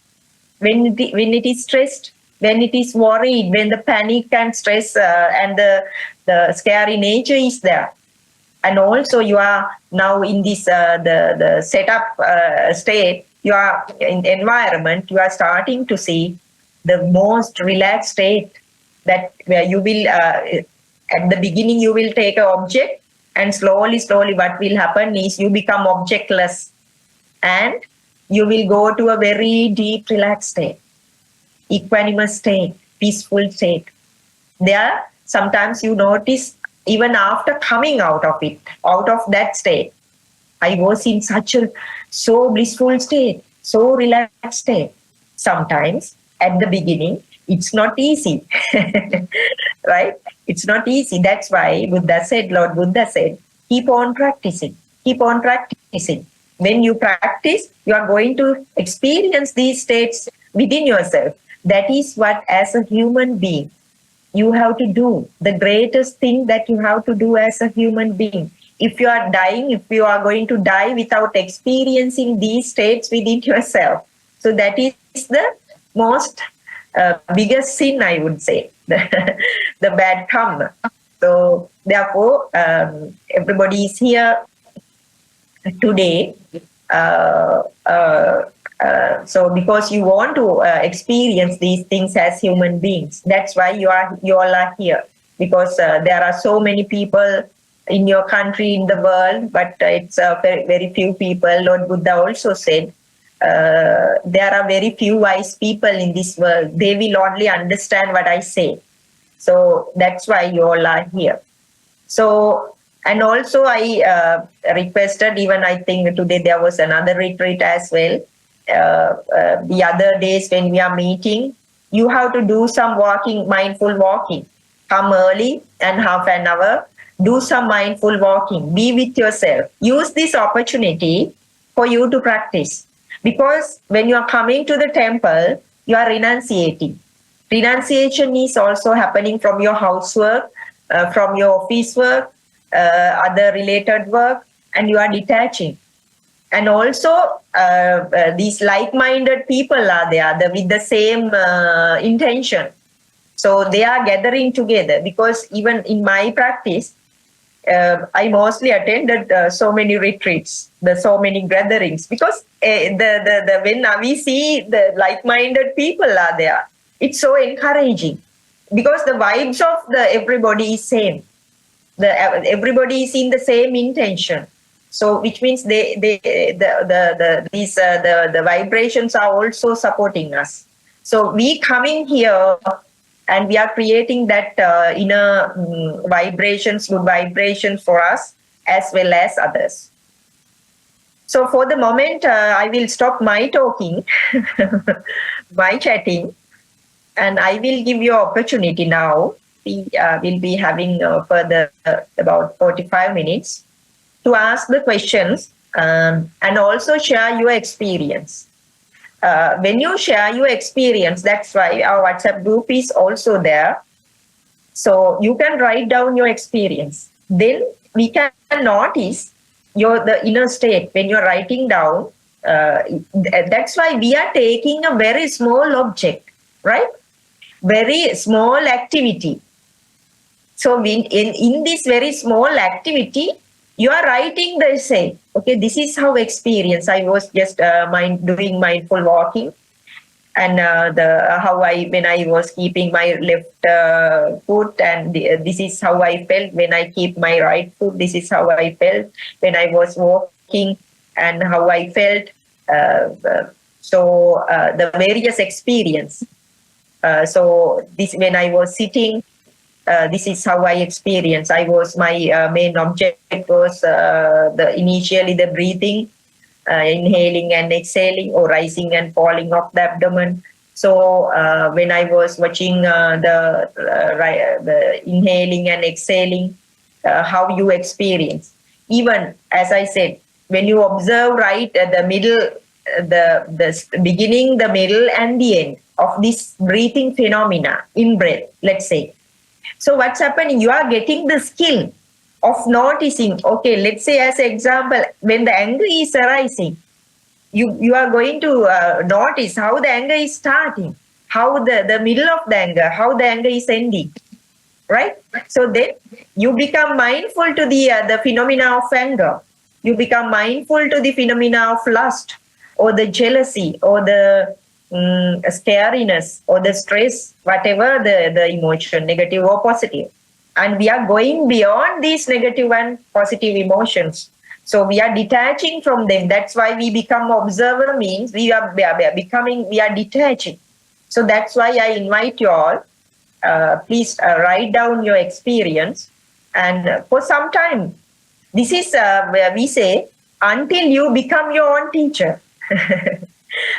when it is stressed, when it is worried, when the panic and stress and the scary nature is there. And also you are now in this the setup state, you are in environment, you are starting to see the most relaxed state, that where you will at the beginning you will take an object, and slowly what will happen is you become objectless, and you will go to a very deep relaxed state, equanimous state, peaceful state. There, sometimes you notice, even after coming out of it, out of that state, I was in such a so blissful state, so relaxed state. Sometimes at the beginning, it's not easy, right? It's not easy. That's why Lord Buddha said, keep on practicing, keep on practicing. When you practice, you are going to experience these states within yourself. That is what, as a human being, you have to do. The greatest thing that you have to do as a human being. If you are dying, if you are going to die without experiencing these states within yourself, so that is the most biggest sin, I would say, the bad karma. So therefore, everybody is here today. Uh, uh, so because you want to experience these things as human beings, that's why you all are here. Because there are so many people in your country, in the world, but it's very few people. Lord Buddha also said, there are very few wise people in this world. They will only understand what I say. So that's why you all are here. So, and also I requested, even I think today there was another retreat as well. The other days when we are meeting, you have to do some walking, mindful walking. Come early and half an hour, do some mindful walking, be with yourself. Use this opportunity for you to practice. Because when you are coming to the temple, you are renunciating. Renunciation is also happening from your housework, from your office work, other related work, and you are detaching. And also, these like-minded people are there with the same intention. So they are gathering together, because even in my practice, I mostly attended so many retreats, the so many gatherings, because the when we see the like-minded people are there, it's so encouraging, because the vibes of the everybody is same. Everybody is in the same intention. So which means the vibrations are also supporting us. So we coming here and we are creating that inner vibrations, good vibrations for us as well as others. So for the moment, I will stop my talking, my chatting, and I will give you opportunity now. We will be having further about 45 minutes to ask the questions, and also share your experience. When you share your experience, that's why our WhatsApp group is also there. So you can write down your experience. Then we can notice the inner state when you're writing down. That's why we are taking a very small object, right? Very small activity. So in this very small activity, you are writing the essay. Okay, this is how experience. I was just doing mindful walking, and the how I when I was keeping my left foot, and this is how I felt when I keep my right foot. This is how I felt when I was walking, and how I felt. The various experience. So this when I was sitting, this is how I experienced. I was my main object was the initially the breathing, inhaling and exhaling, or rising and falling of the abdomen. So when I was watching the inhaling and exhaling, how you experience. Even as I said, when you observe right at the middle, the beginning, the middle, and the end of this breathing phenomena in breath, let's say. So what's happening? You are getting the skill of noticing. Okay, let's say as example, when the anger is arising, you are going to notice how the anger is starting, how the middle of the anger, how the anger is ending, right? So then you become mindful to the phenomena of anger. You become mindful to the phenomena of lust or the jealousy or the scariness or the stress, whatever the emotion, negative or positive. And we are going beyond these negative and positive emotions. So we are detaching from them. That's why we become observer, means we are detaching. So that's why I invite you all, please write down your experience. And for some time, this is where we say, until you become your own teacher.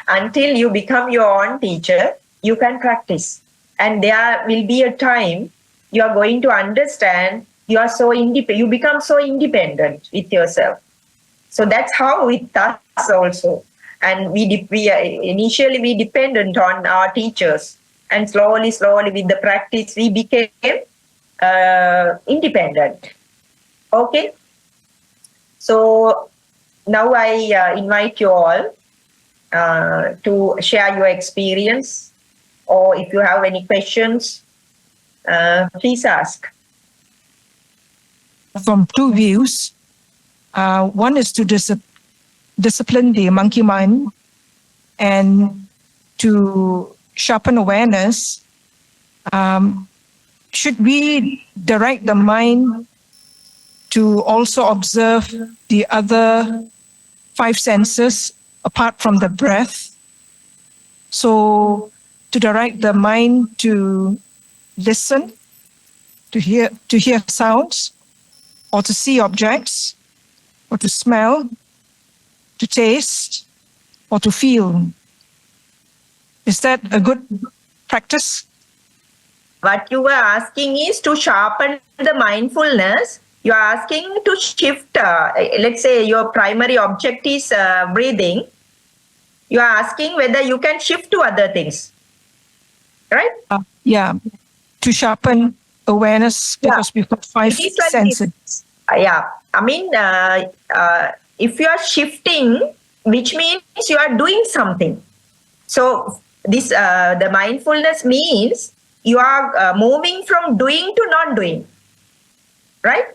Until you become your own teacher, you can practice. And there will be a time you are going to understand you are so independent, you become so independent with yourself. So that's how with us also. And initially we dependent on our teachers, and slowly, with the practice, we became independent. Okay. So now I invite you all to share your experience, or if you have any questions, please ask. From two views. One is to discipline the monkey mind and to sharpen awareness. Should we direct the mind to also observe the other five senses apart from the breath? So to direct the mind to listen, to hear sounds, or to see objects, or to smell, to taste, or to feel. Is that a good practice? What you were asking is to sharpen the mindfulness. You are asking to shift, let's say your primary object is breathing. You are asking whether you can shift to other things, right? Yeah, to sharpen awareness, because we've got five It is like senses. this. Yeah, I mean, if you are shifting, which means you are doing something. So this the mindfulness means you are moving from doing to not doing, right?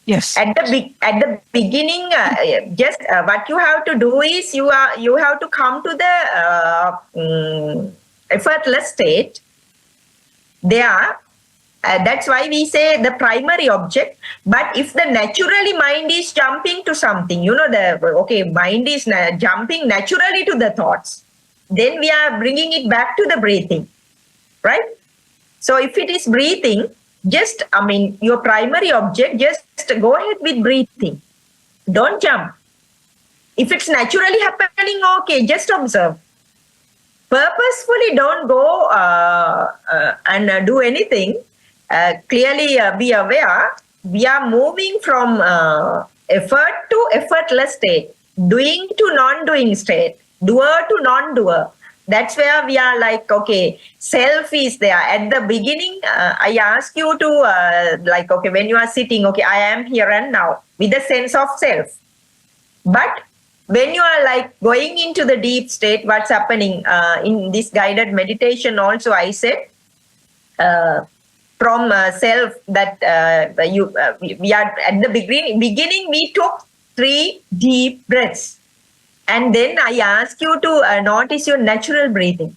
Yes. At the beginning, just what you have to do is you have to come to the effortless state. There, that's why we say the primary object. But if the naturally mind is jumping to something, mind is jumping naturally to the thoughts, then we are bringing it back to the breathing, right? So if it is breathing, your primary object, just go ahead with breathing. Don't jump. If it's naturally happening, okay, just observe. Purposefully don't go and do anything. Clearly be aware. We are moving from effort to effortless state, doing to non-doing state, doer to non-doer. That's where we are like, okay, self is there. At the beginning, I ask you to okay, when you are sitting, okay, I am here and now with a sense of self. But when you are like going into the deep state, what's happening in this guided meditation also, I said, from self that we are at the beginning, we took 3 deep breaths. And then I ask you to notice your natural breathing.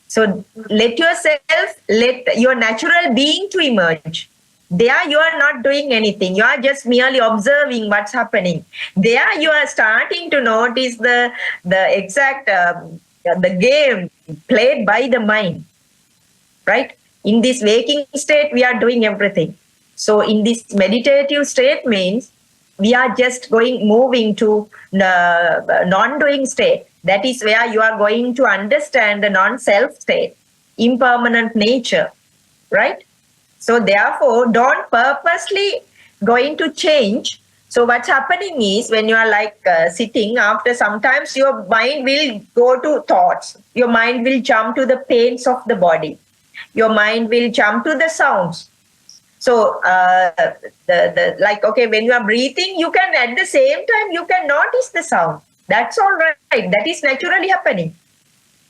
So let your natural being to emerge. There you are not doing anything. You are just merely observing what's happening. There you are starting to notice the exact the game played by the mind. Right? In this waking state, we are doing everything. So in this meditative state means we are just moving to non-doing state. That is where you are going to understand the non-self state, impermanent nature, right? So therefore, don't purposely going to change. So what's happening is when you are like sitting, after sometimes your mind will go to thoughts. Your mind will jump to the pains of the body. Your mind will jump to the sounds. So the like, okay, when you are breathing, you can at the same time, you can notice the sound. That's all right. That is naturally happening.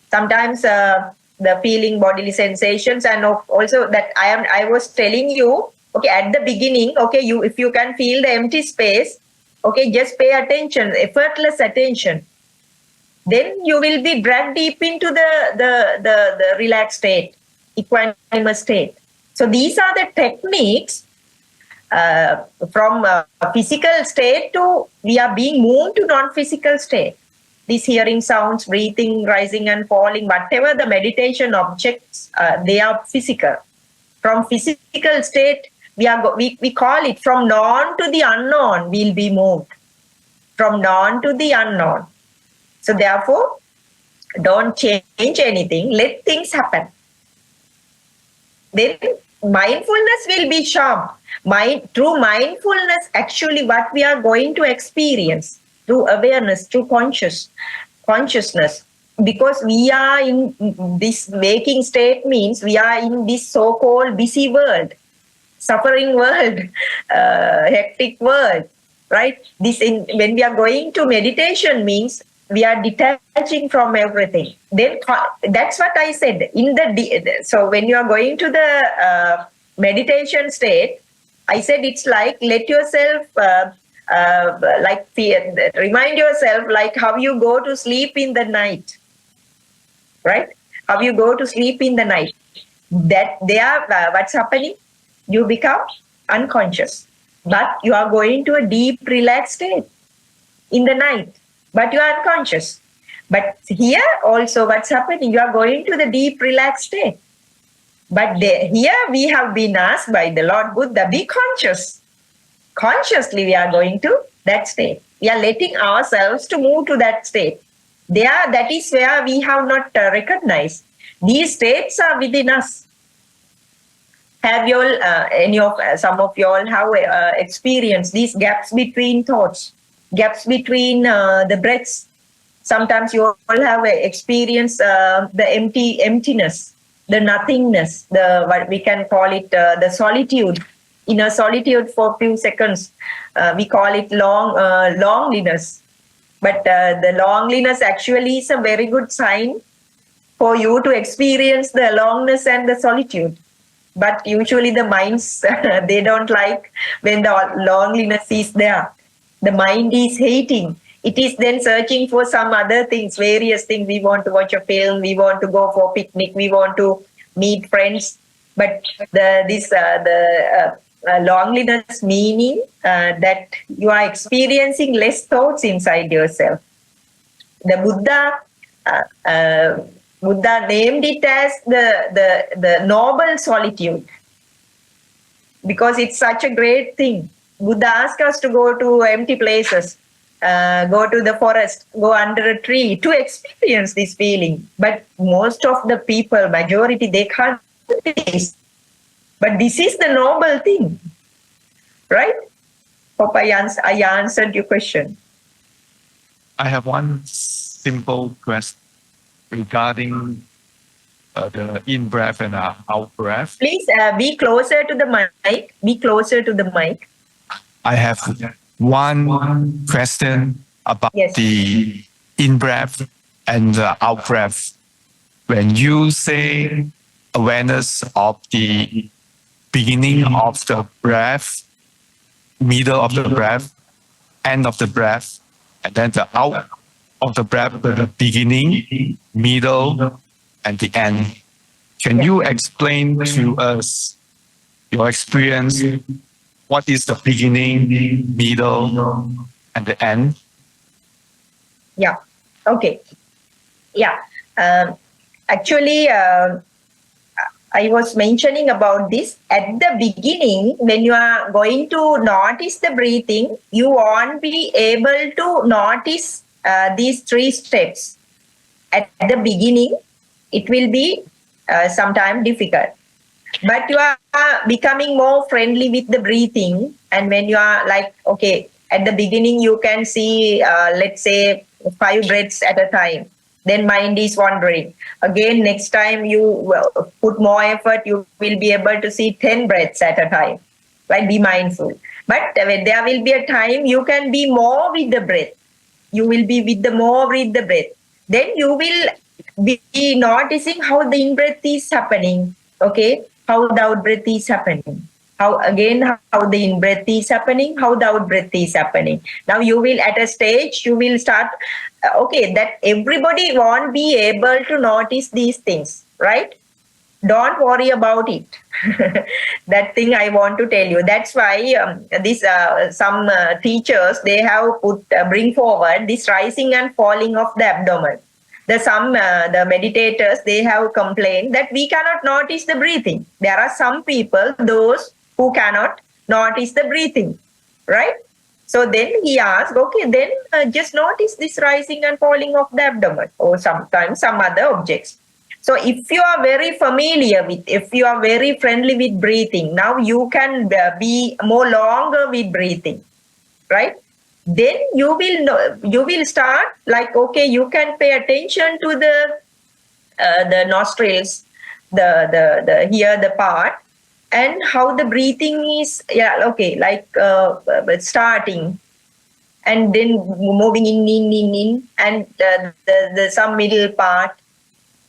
Sometimes the feeling bodily sensations, and also that I was telling you, okay, at the beginning, okay, you, if you can feel the empty space, okay, just pay attention, effortless attention, then you will be dragged deep into the relaxed state, equanimous state. So these are the techniques from physical state to we are being moved to non-physical state. These hearing sounds, breathing, rising and falling, whatever the meditation objects, they are physical. From physical state, we call it from known to the unknown, we'll be moved. From known to the unknown. So therefore, don't change anything, let things happen. Then mindfulness will be sharp. Through mindfulness, actually what we are going to experience, through awareness, through consciousness, because we are in this waking state, means we are in this so-called busy world, suffering world, hectic world, right? When we are going to meditation means we are detaching from everything. Then that's what I said. So when you are going to the meditation state, I said it's like let yourself remind yourself like how you go to sleep in the night, right? How you go to sleep in the night. That what's happening? You become unconscious, but you are going to a deep relaxed state in the night, but you are unconscious. But here also what's happening? You are going to the deep relaxed state. But here we have been asked by the Lord Buddha, be conscious. Consciously we are going to that state. We are letting ourselves to move to that state. That is where we have not recognized. These states are within us. Have you all, some of you all have experienced these gaps between thoughts, gaps between the breaths? Sometimes you all have experienced the emptiness, the nothingness, what we can call it the solitude. In a solitude for a few seconds, we call it loneliness. But the loneliness actually is a very good sign for you to experience the aloneness and the solitude. But usually the minds, they don't like when the loneliness is there. The mind is hating. It is then searching for some other things, various things. We want to watch a film, we want to go for a picnic, we want to meet friends. But loneliness meaning that you are experiencing less thoughts inside yourself. The Buddha named it as the noble solitude, because it's such a great thing. Buddha asked us to go to empty places, go to the forest, go under a tree to experience this feeling. But most of the people, majority, they can't do this. But this is the noble thing, right? Hope I answered your question. I have one simple question regarding the in-breath and out-breath. Please be closer to the mic. Be closer to the mic. I have one question about Yes. the in-breath and the out-breath. When you say awareness of the beginning of the breath, middle of the breath, end of the breath, and then the out of the breath, the beginning, middle, and the end. Can you explain to us your experience? What is the beginning, middle, and the end? Yeah. Okay. Yeah. Actually, I was mentioning about this at the beginning. When you are going to notice the breathing, you won't be able to notice these three steps. At the beginning, it will be sometimes difficult. But you are becoming more friendly with the breathing. And when you are like, okay, at the beginning, you can see, let's say, 5 breaths at a time. Then mind is wandering. Again, next time you put more effort, you will be able to see 10 breaths at a time. Right? Be mindful. But there will be a time you can be more with the breath. You will be with the more with the breath. Then you will be noticing how the in-breath is happening. Okay? How the out-breath is happening. How the in-breath is happening, how the out-breath is happening. Now you will, at a stage, you will start, okay, that everybody won't be able to notice these things, right? Don't worry about it. That thing I want to tell you. That's why some teachers, they have bring forward this rising and falling of the abdomen. The meditators, they have complained that we cannot notice the breathing. There are some people, those who cannot notice the breathing, right? So then he asked, okay, then just notice this rising and falling of the abdomen, or sometimes some other objects. So if you are very familiar with, if you are very friendly with breathing, now you can be more longer with breathing, right? Then you will start like, okay, you can pay attention to the nostrils, the here the part, and how the breathing is, like starting, and then moving in, and the some middle part,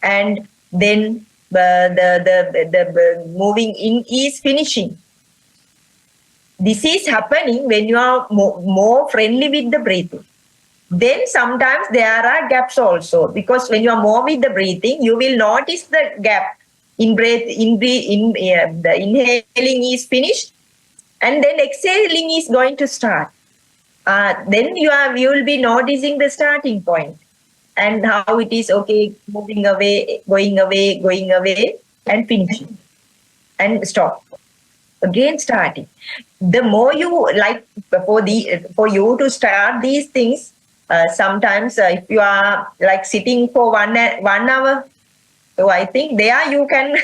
and then the moving in is finishing. This is happening when you are more friendly with the breathing. Then sometimes there are gaps also, because when you are more with the breathing, you will notice the gap. The inhaling is finished, and then exhaling is going to start. Then you will be noticing the starting point, and how it is, okay, moving away, going away, and finishing, and stop. Again starting. The more you like, for you to start these things, sometimes if you are like sitting for 1 hour, so I think there you can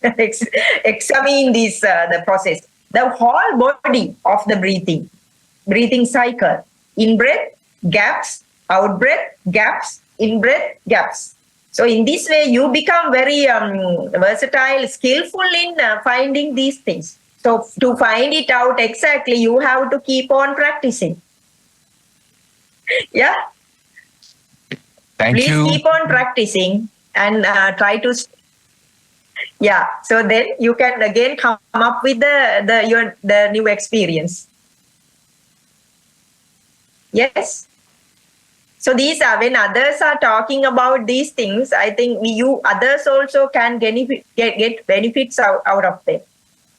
examine this the process, the whole body of the breathing cycle. In breath, gaps, out breath, gaps, in breath, gaps. So in this way, you become very versatile, skillful in finding these things. So to find it out exactly, you have to keep on practicing. Yeah. Thank Please you. keep on practicing and try to. Yeah. So then you can again come up with the new experience. Yes. So these are, when others are talking about these things, I think others also can get benefits out of them.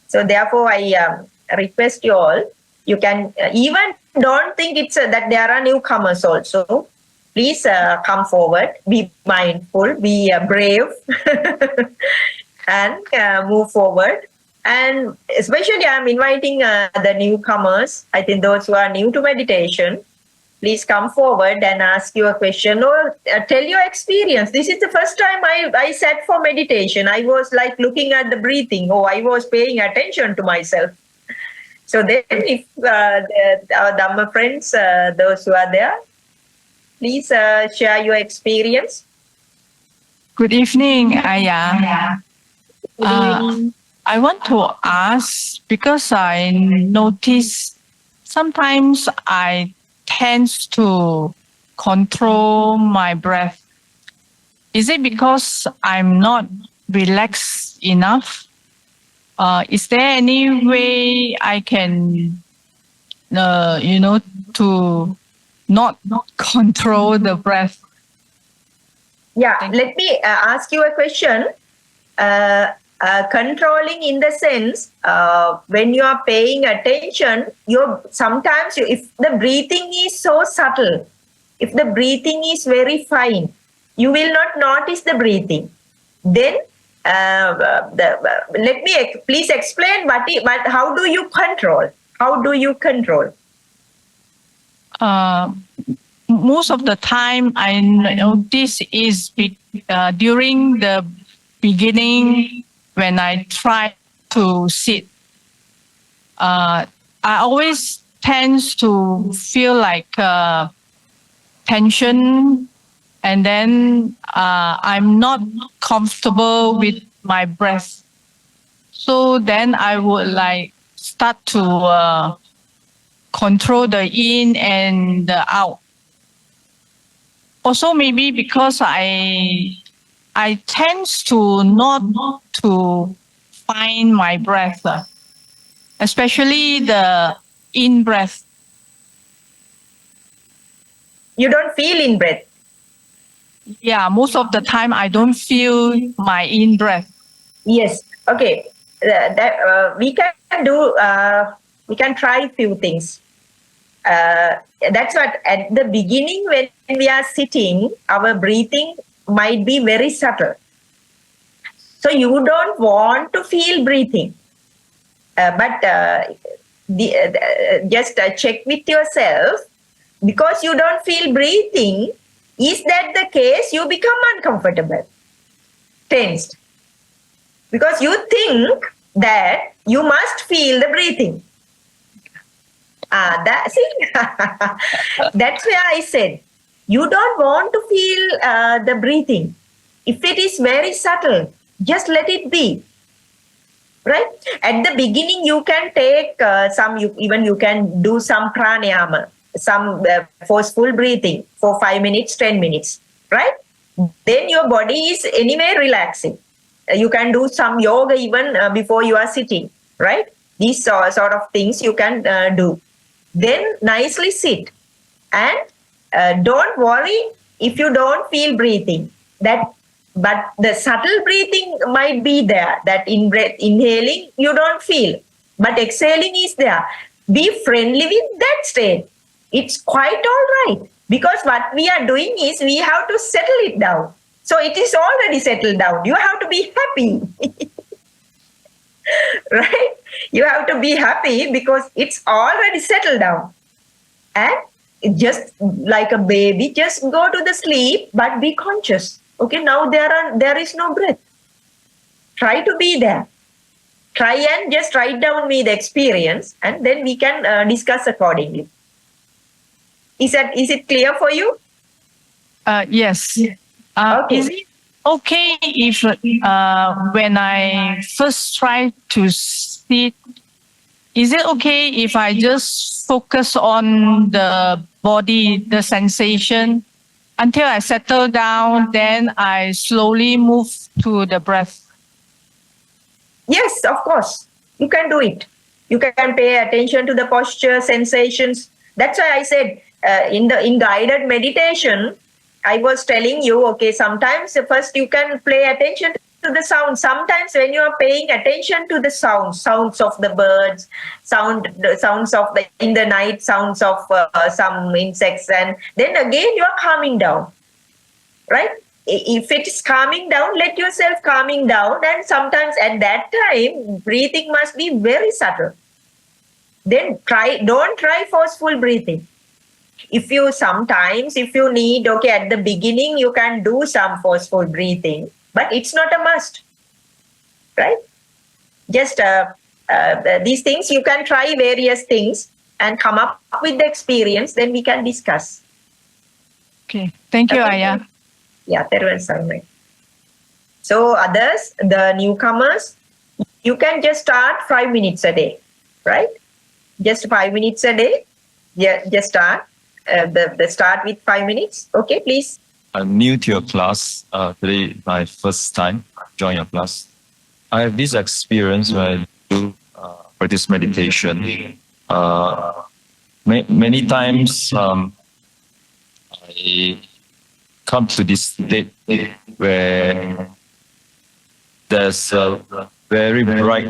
So therefore, I request you all, you can even don't think it's that there are newcomers also. Please come forward, be mindful, be brave, and move forward. And especially, I'm inviting the newcomers. I think those who are new to meditation, please come forward and ask you a question, or tell your experience. This is the first time I sat for meditation. I was like looking at the breathing, or I was paying attention to myself. So then if our Dhamma friends, those who are there, please share your experience. Good evening, Ayya. I want to ask, because I notice sometimes I tend to control my breath. Is it because I'm not relaxed enough? Is there any way I can, to not control the breath? Yeah, let me ask you a question. Controlling in the sense, when you are paying attention, if the breathing is so subtle, if the breathing is very fine, you will not notice the breathing. Then let me please explain how do you control? How do you control? most of the time I notice is during the beginning when I try to sit. I always tends to feel like tension, and then I'm not comfortable with my breath. So then I would like start to control the in and the out. Also, maybe because I tends to not to find my breath, especially the in breath. You don't feel in breath. Yeah, most of the time I don't feel my in breath. Yes. Okay. We can do. We can try few things. That's what at the beginning when we are sitting, our breathing might be very subtle. So you don't want to feel breathing, but just check with yourself, because you don't feel breathing. Is that the case? You become uncomfortable, tensed, because you think that you must feel the breathing. That's where I said you don't want to feel the breathing. If it is very subtle, just let it be. Right? At the beginning, you can take you can do some pranayama, some forceful breathing for 5 minutes, 10 minutes. Right? Then your body is anyway relaxing. You can do some yoga even before you are sitting. Right? These sort of things you can do. Then nicely sit, and don't worry if you don't feel breathing. But the subtle breathing might be there. That inhaling you don't feel, but exhaling is there. Be friendly with that state. It's quite all right, because what we are doing is we have to settle it down. So it is already settled down. You have to be happy. Right? You have to be happy because it's already settled down. And just like a baby, just go to the sleep, but be conscious. Okay, now there is no breath. Try to be there. Try and just write down me the experience, and then we can discuss accordingly. Is it clear for you? Yes. Okay. Is it okay if when I first try to sit, is it okay if I just focus on the body, the sensation, until I settle down, then I slowly move to the breath? Yes, of course. You can do it. You can pay attention to the posture, sensations. That's why I said in guided meditation, I was telling you, okay, sometimes first you can pay attention to the sound. Sometimes when you are paying attention to the sounds of the birds, the sounds of in the night, sounds of some insects, and then again you are calming down, right? If it is calming down, let yourself calming down, and sometimes at that time, breathing must be very subtle. Then don't try forceful breathing. If you need, okay, at the beginning you can do some forceful breathing, but it's not a must, right? Just these things, you can try various things and come up with the experience, then we can discuss. Okay. Thank you, Ayya. Yeah, Teruvan Saranai. So others, the newcomers, you can just start 5 minutes a day, right? Just 5 minutes a day. Yeah, just start. The start with 5 minutes. Okay, please. I'm new to your class. Today, my first time join your class. I have this experience when I do practice meditation. Many times, I come to this state where there's a very bright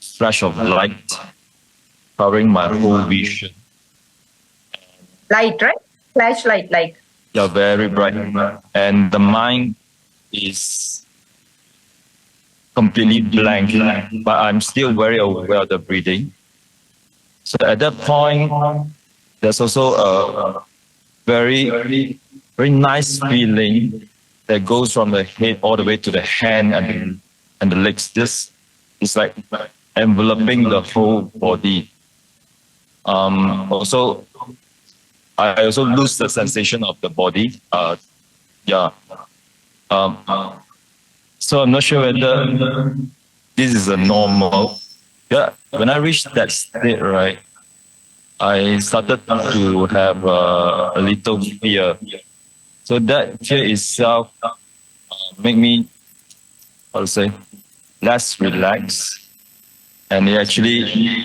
flash of light covering my whole vision. Light, right? Flashlight light. Yeah, very bright. And the mind is completely blank, but I'm still very aware of the breathing. So at that point, there's also very nice feeling that goes from the head all the way to the hand and the legs. This is like enveloping the whole body. Also, I also lose the sensation of the body. Yeah. Um, so I'm not sure whether this is a normal. Yeah. When I reached that state, right, I started to have a little fear. So that fear itself make me, how to say, less relaxed, and it actually,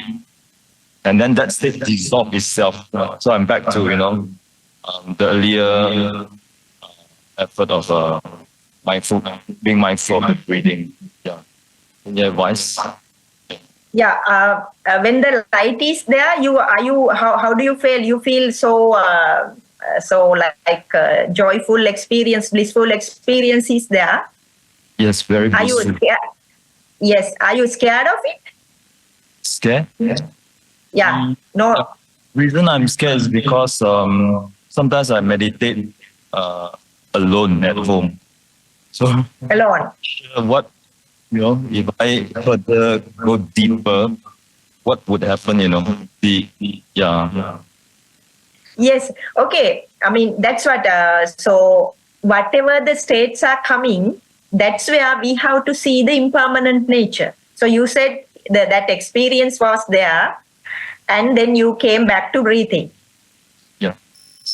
and then that state dissolved itself. So I'm back to the earlier effort of being mindful of the breathing. Yeah. Any advice? Yeah, when the light is there, how do you feel? You feel so like joyful experience, blissful experience is there. Yes, very Are you blissful. scared? Yes. Are you scared of it? Scared? Yeah. No. Reason I'm scared is because sometimes I meditate alone at home. So Alone. what if I further go deeper, what would happen? Yeah. Yes. Okay. I mean, that's what. So whatever the states are coming, that's where we have to see the impermanent nature. So you said that experience was there, and then you came back to breathing. Yeah.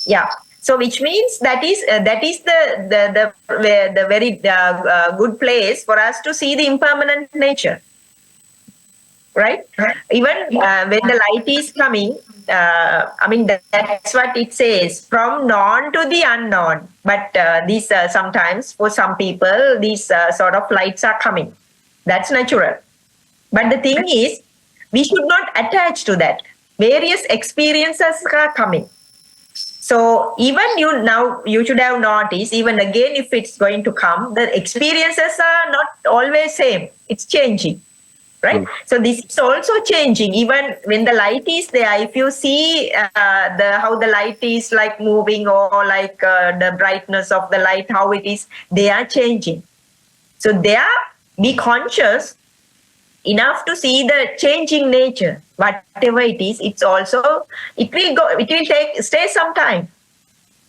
Yeah. So which means that is the very good place for us to see the impermanent nature. Right? Even when the light is coming, I mean, that's what it says, from known to the unknown. But these sometimes, for some people, these sort of lights are coming. That's natural. But the thing is, we should not attach to that. Various experiences are coming. So even you should have noticed, even again, if it's going to come, the experiences are not always same. It's changing. Right. So this is also changing. Even when the light is there, if you see how the light is like moving, or like the brightness of the light, how it is, they are changing. So there, be conscious enough to see the changing nature. Whatever it is, it will stay some time.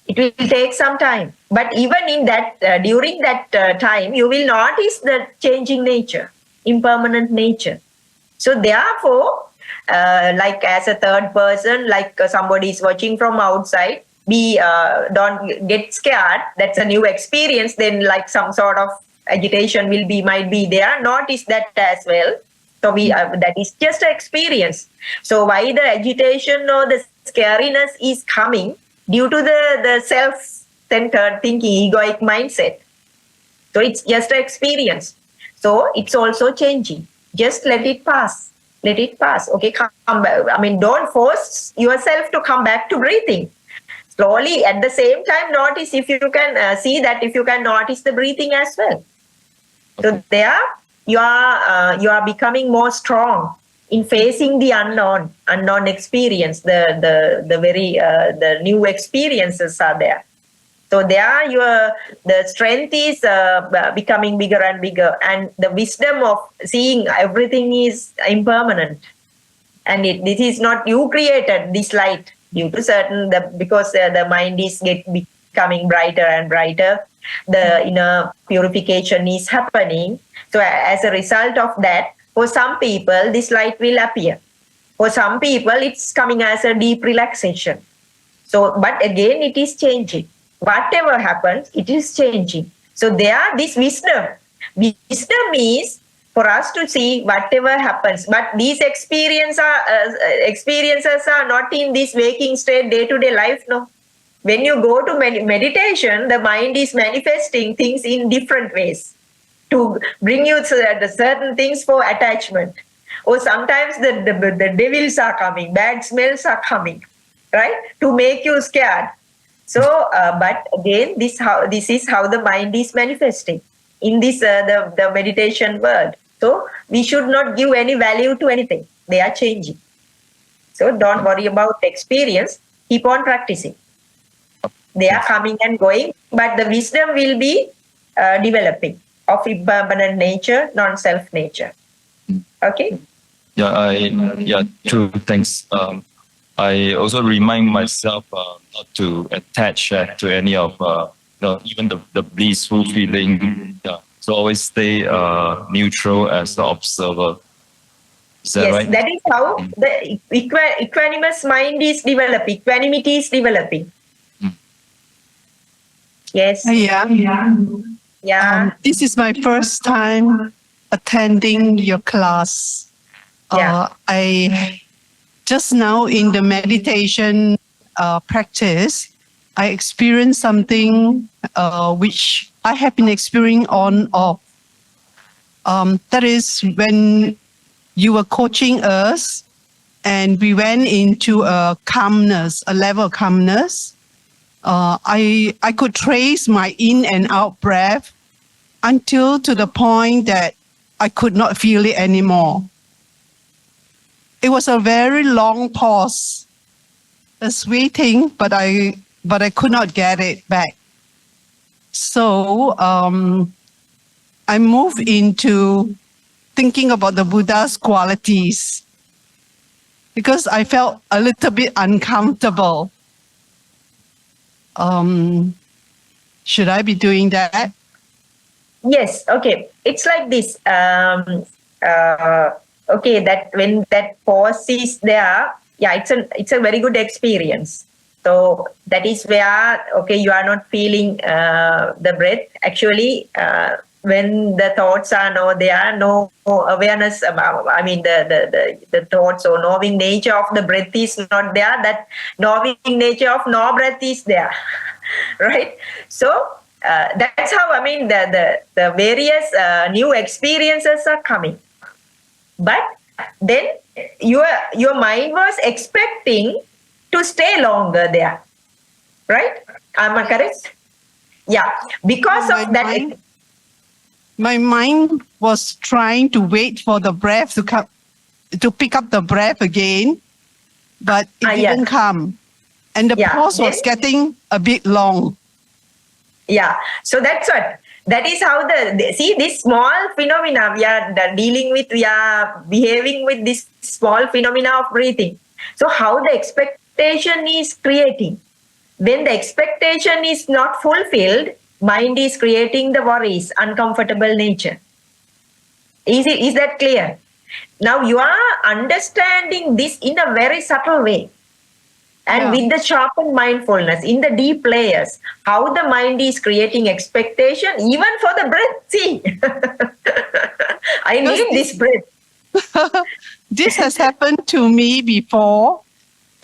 It will take some time. But even in that, during that time, you will notice the changing nature, impermanent nature. So therefore, like as a third person, like somebody is watching from outside, don't get scared. That's a new experience. Then like some sort of agitation might be there. Notice that as well. So that is just an experience. So why the agitation or the scariness is coming? Due to the self-centered thinking, egoic mindset. So it's just an experience. So it's also changing. Just let it pass. Let it pass. Okay, come back. I mean, don't force yourself to come back to breathing. Slowly, at the same time, notice if you can see that, if you can notice the breathing as well. Okay. So there, you are becoming more strong in facing the unknown experience. The new experiences are there. So there, the strength is becoming bigger and bigger, and the wisdom of seeing everything is impermanent, and this is not you created this light due to because the mind is becoming brighter and brighter. The inner purification is happening. So as a result of that, for some people, this light will appear. For some people, it's coming as a deep relaxation. So, but again, it is changing. Whatever happens, it is changing. So this wisdom. Wisdom is for us to see whatever happens. But these experiences are not in this waking state, day-to-day life, no. When you go to meditation, the mind is manifesting things in different ways to bring you the certain things for attachment. Or sometimes the devils are coming, bad smells are coming, right, to make you scared. So, but again, this is how the mind is manifesting in this the meditation world. So we should not give any value to anything. They are changing. So don't worry about experience. Keep on practicing. They are coming and going, but the wisdom will be developing of impermanent nature, non-self nature. Okay? Yeah, true. Thanks. I also remind myself not to attach to any of even the blissful feeling. Yeah. So always stay neutral as the observer. Is that Yes, right? that is how the equanimous mind is developing, equanimity is developing. Yes. Yeah. Yeah. This is my first time attending your class. Yeah. I just now in the meditation practice, I experienced something which I have been experiencing on off. That is when you were coaching us, and we went into a calmness, a level of calmness. I could trace my in and out breath until to the point that I could not feel it anymore. It was a very long pause. It's waiting, but I could not get it back. So I moved into thinking about the Buddha's qualities because I felt a little bit uncomfortable. Should I be doing that? Yes. Okay. It's like this. Okay. That when that pause is there, yeah, it's a very good experience. So that is where you are not feeling the breath. Actually, when the thoughts are no awareness about. I mean, the thoughts or knowing nature of the breath is not there. That knowing nature of no breath is there, right? So. That's how the various new experiences are coming, but then your mind was expecting to stay longer there, right? Am I correct? Yeah, because of that. My mind was trying to wait for the breath to come, to pick up the breath again, but it didn't come, and the pause was getting a bit long. Yeah, so that's what. That is how see this small phenomena we are dealing with. We are behaving with this small phenomena of breathing. So how the expectation is creating. When the expectation is not fulfilled, mind is creating the worries, uncomfortable nature. Is that clear? Now you are understanding this in a very subtle way. And with the sharpened mindfulness in the deep layers, how the mind is creating expectation, even for the breath. See, I need this breath. This has happened to me before.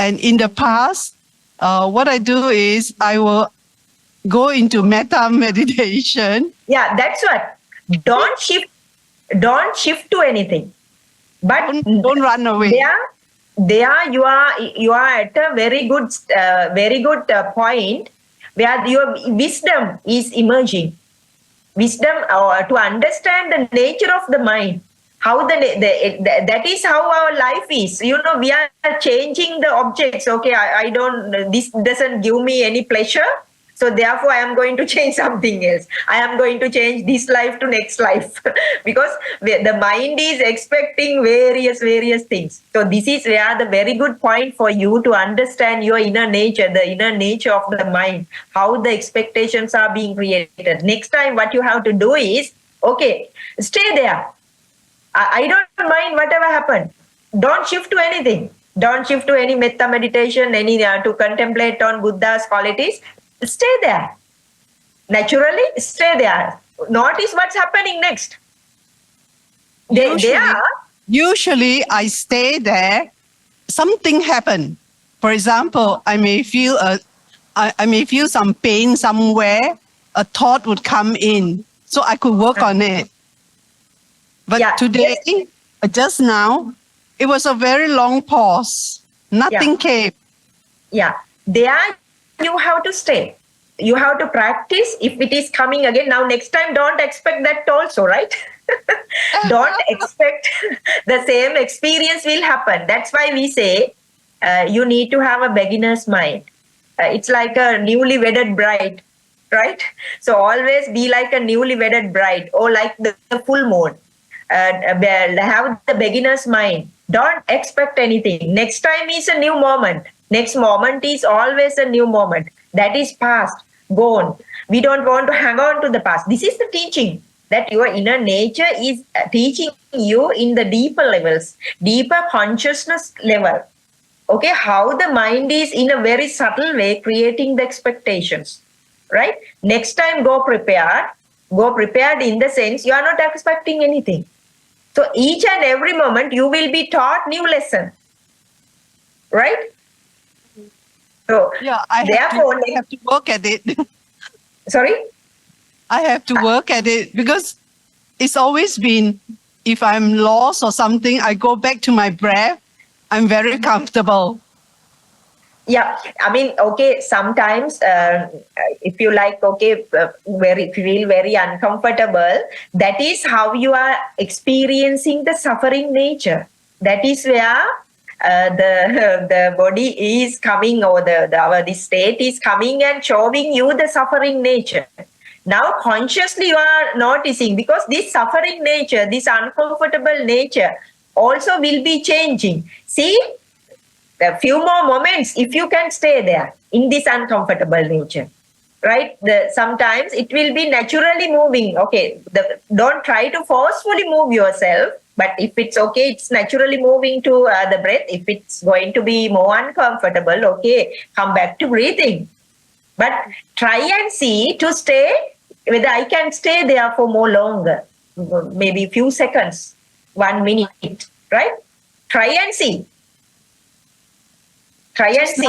And in the past, what I do is I will go into metta meditation. Yeah, that's what. Don't shift to anything. But don't run away. There you are at a very good point where your wisdom is emerging. Wisdom to understand the nature of the mind. How that is how our life is. We are changing the objects. Okay, I don't. This doesn't give me any pleasure. So therefore, I am going to change something else. I am going to change this life to next life because the mind is expecting various things. So this is where the very good point for you to understand your inner nature, the inner nature of the mind, how the expectations are being created. Next time, what you have to do is, okay, stay there. I don't mind whatever happened. Don't shift to anything. Don't shift to any metta meditation, any to contemplate on Buddha's qualities. Stay there. Naturally, stay there. Notice what's happening next. Usually, I stay there. Something happened. For example, I may feel some pain somewhere. A thought would come in, so I could work on it. But today, just now, it was a very long pause. Nothing came. Yeah, there you have to stay. You have to practice. If it is coming again, now next time, don't expect that also, right? Don't expect the same experience will happen. That's why we say you need to have a beginner's mind. it's like a newly wedded bride, right? So always be like a newly wedded bride, or like the full moon. Have the beginner's mind. Don't expect anything. Next time is a new moment. Next moment is always a new moment. That is past, gone. We don't want to hang on to the past. This is the teaching that your inner nature is teaching you in the deeper levels, deeper consciousness level. Okay, how the mind is in a very subtle way creating the expectations, right? Next time, go prepared. Go prepared in the sense you are not expecting anything. So each and every moment you will be taught new lesson, right? So Yeah, I therefore, have to work at it. sorry. I have to work at it because it's always been, if I'm lost or something, I go back to my breath. I'm very comfortable. Yeah, I mean, okay, sometimes if you like, okay, feel very uncomfortable, that is how you are experiencing the suffering nature. That is where the body is coming, or this state is coming and showing you the suffering nature. Now consciously you are noticing, because this suffering nature, this uncomfortable nature also will be changing. See, a few more moments, if you can stay there in this uncomfortable nature, right? Sometimes it will be naturally moving. Okay, don't try to forcefully move yourself, but if it's okay, it's naturally moving to the breath. If it's going to be more uncomfortable, okay, come back to breathing. But try and see to stay, whether I can stay there for more longer, maybe a few seconds, 1 minute, right? Try and see. Try and see.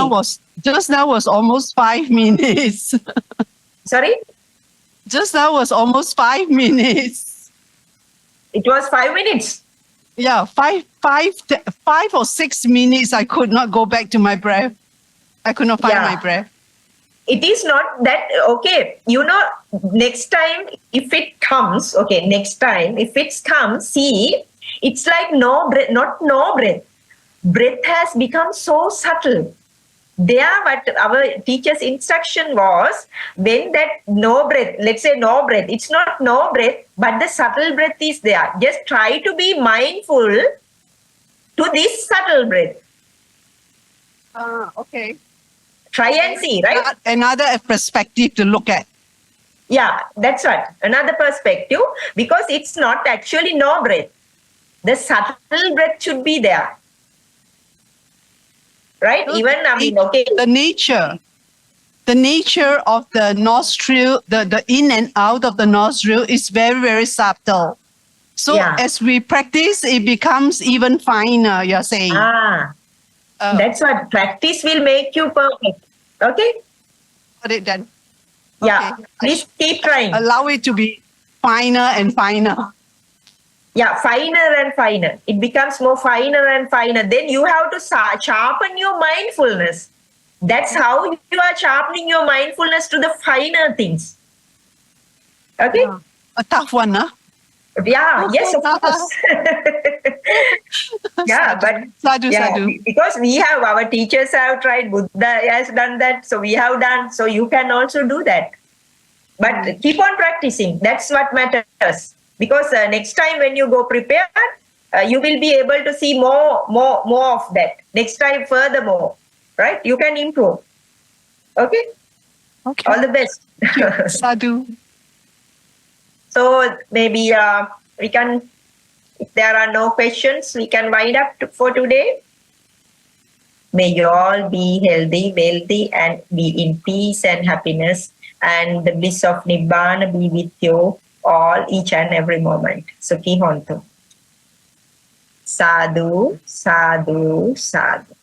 Just now was almost 5 minutes. Sorry? Just now was almost 5 minutes. It was 5 minutes. Yeah, 5 or 6 minutes. I could not go back to my breath. I could not find my breath. It is not that, okay, next time if it comes, okay, next time if it comes, see, it's like no breath, not no breath. Breath has become so subtle. There, what our teacher's instruction was, when that no breath, let's say no breath, it's not no breath, but the subtle breath is there. Just try to be mindful to this subtle breath. Okay. Try and see, right? Another perspective to look at. Yeah, that's right. Another perspective, because it's not actually no breath. The subtle breath should be there. Right? Even, I mean, okay. The nature of the nostril, the in and out of the nostril is very, very subtle. So as we practice, it becomes even finer, you're saying. That's what practice will make you perfect. Okay? Got it done. Yeah. Okay. Please keep trying. Allow it to be finer and finer. Yeah, finer and finer. It becomes more finer and finer. Then you have to sharpen your mindfulness. That's how you are sharpening your mindfulness to the finer things. Okay? Yeah. A tough one, huh? Yeah, yes, of course. Yeah, but sadhu. Because we have, our teachers have tried, Buddha has done that, so we have done, so you can also do that. But keep on practicing. That's what matters. Because next time when you go prepared, you will be able to see more of that. Next time, furthermore, right? You can improve. Okay? Okay. All the best. Sadhu. So maybe we can, if there are no questions, we can wind up for today. May you all be healthy, wealthy, and be in peace and happiness, and the bliss of Nibbana be with you all, each and every moment. Sukhi hontu. Sadhu, sadhu, sadhu.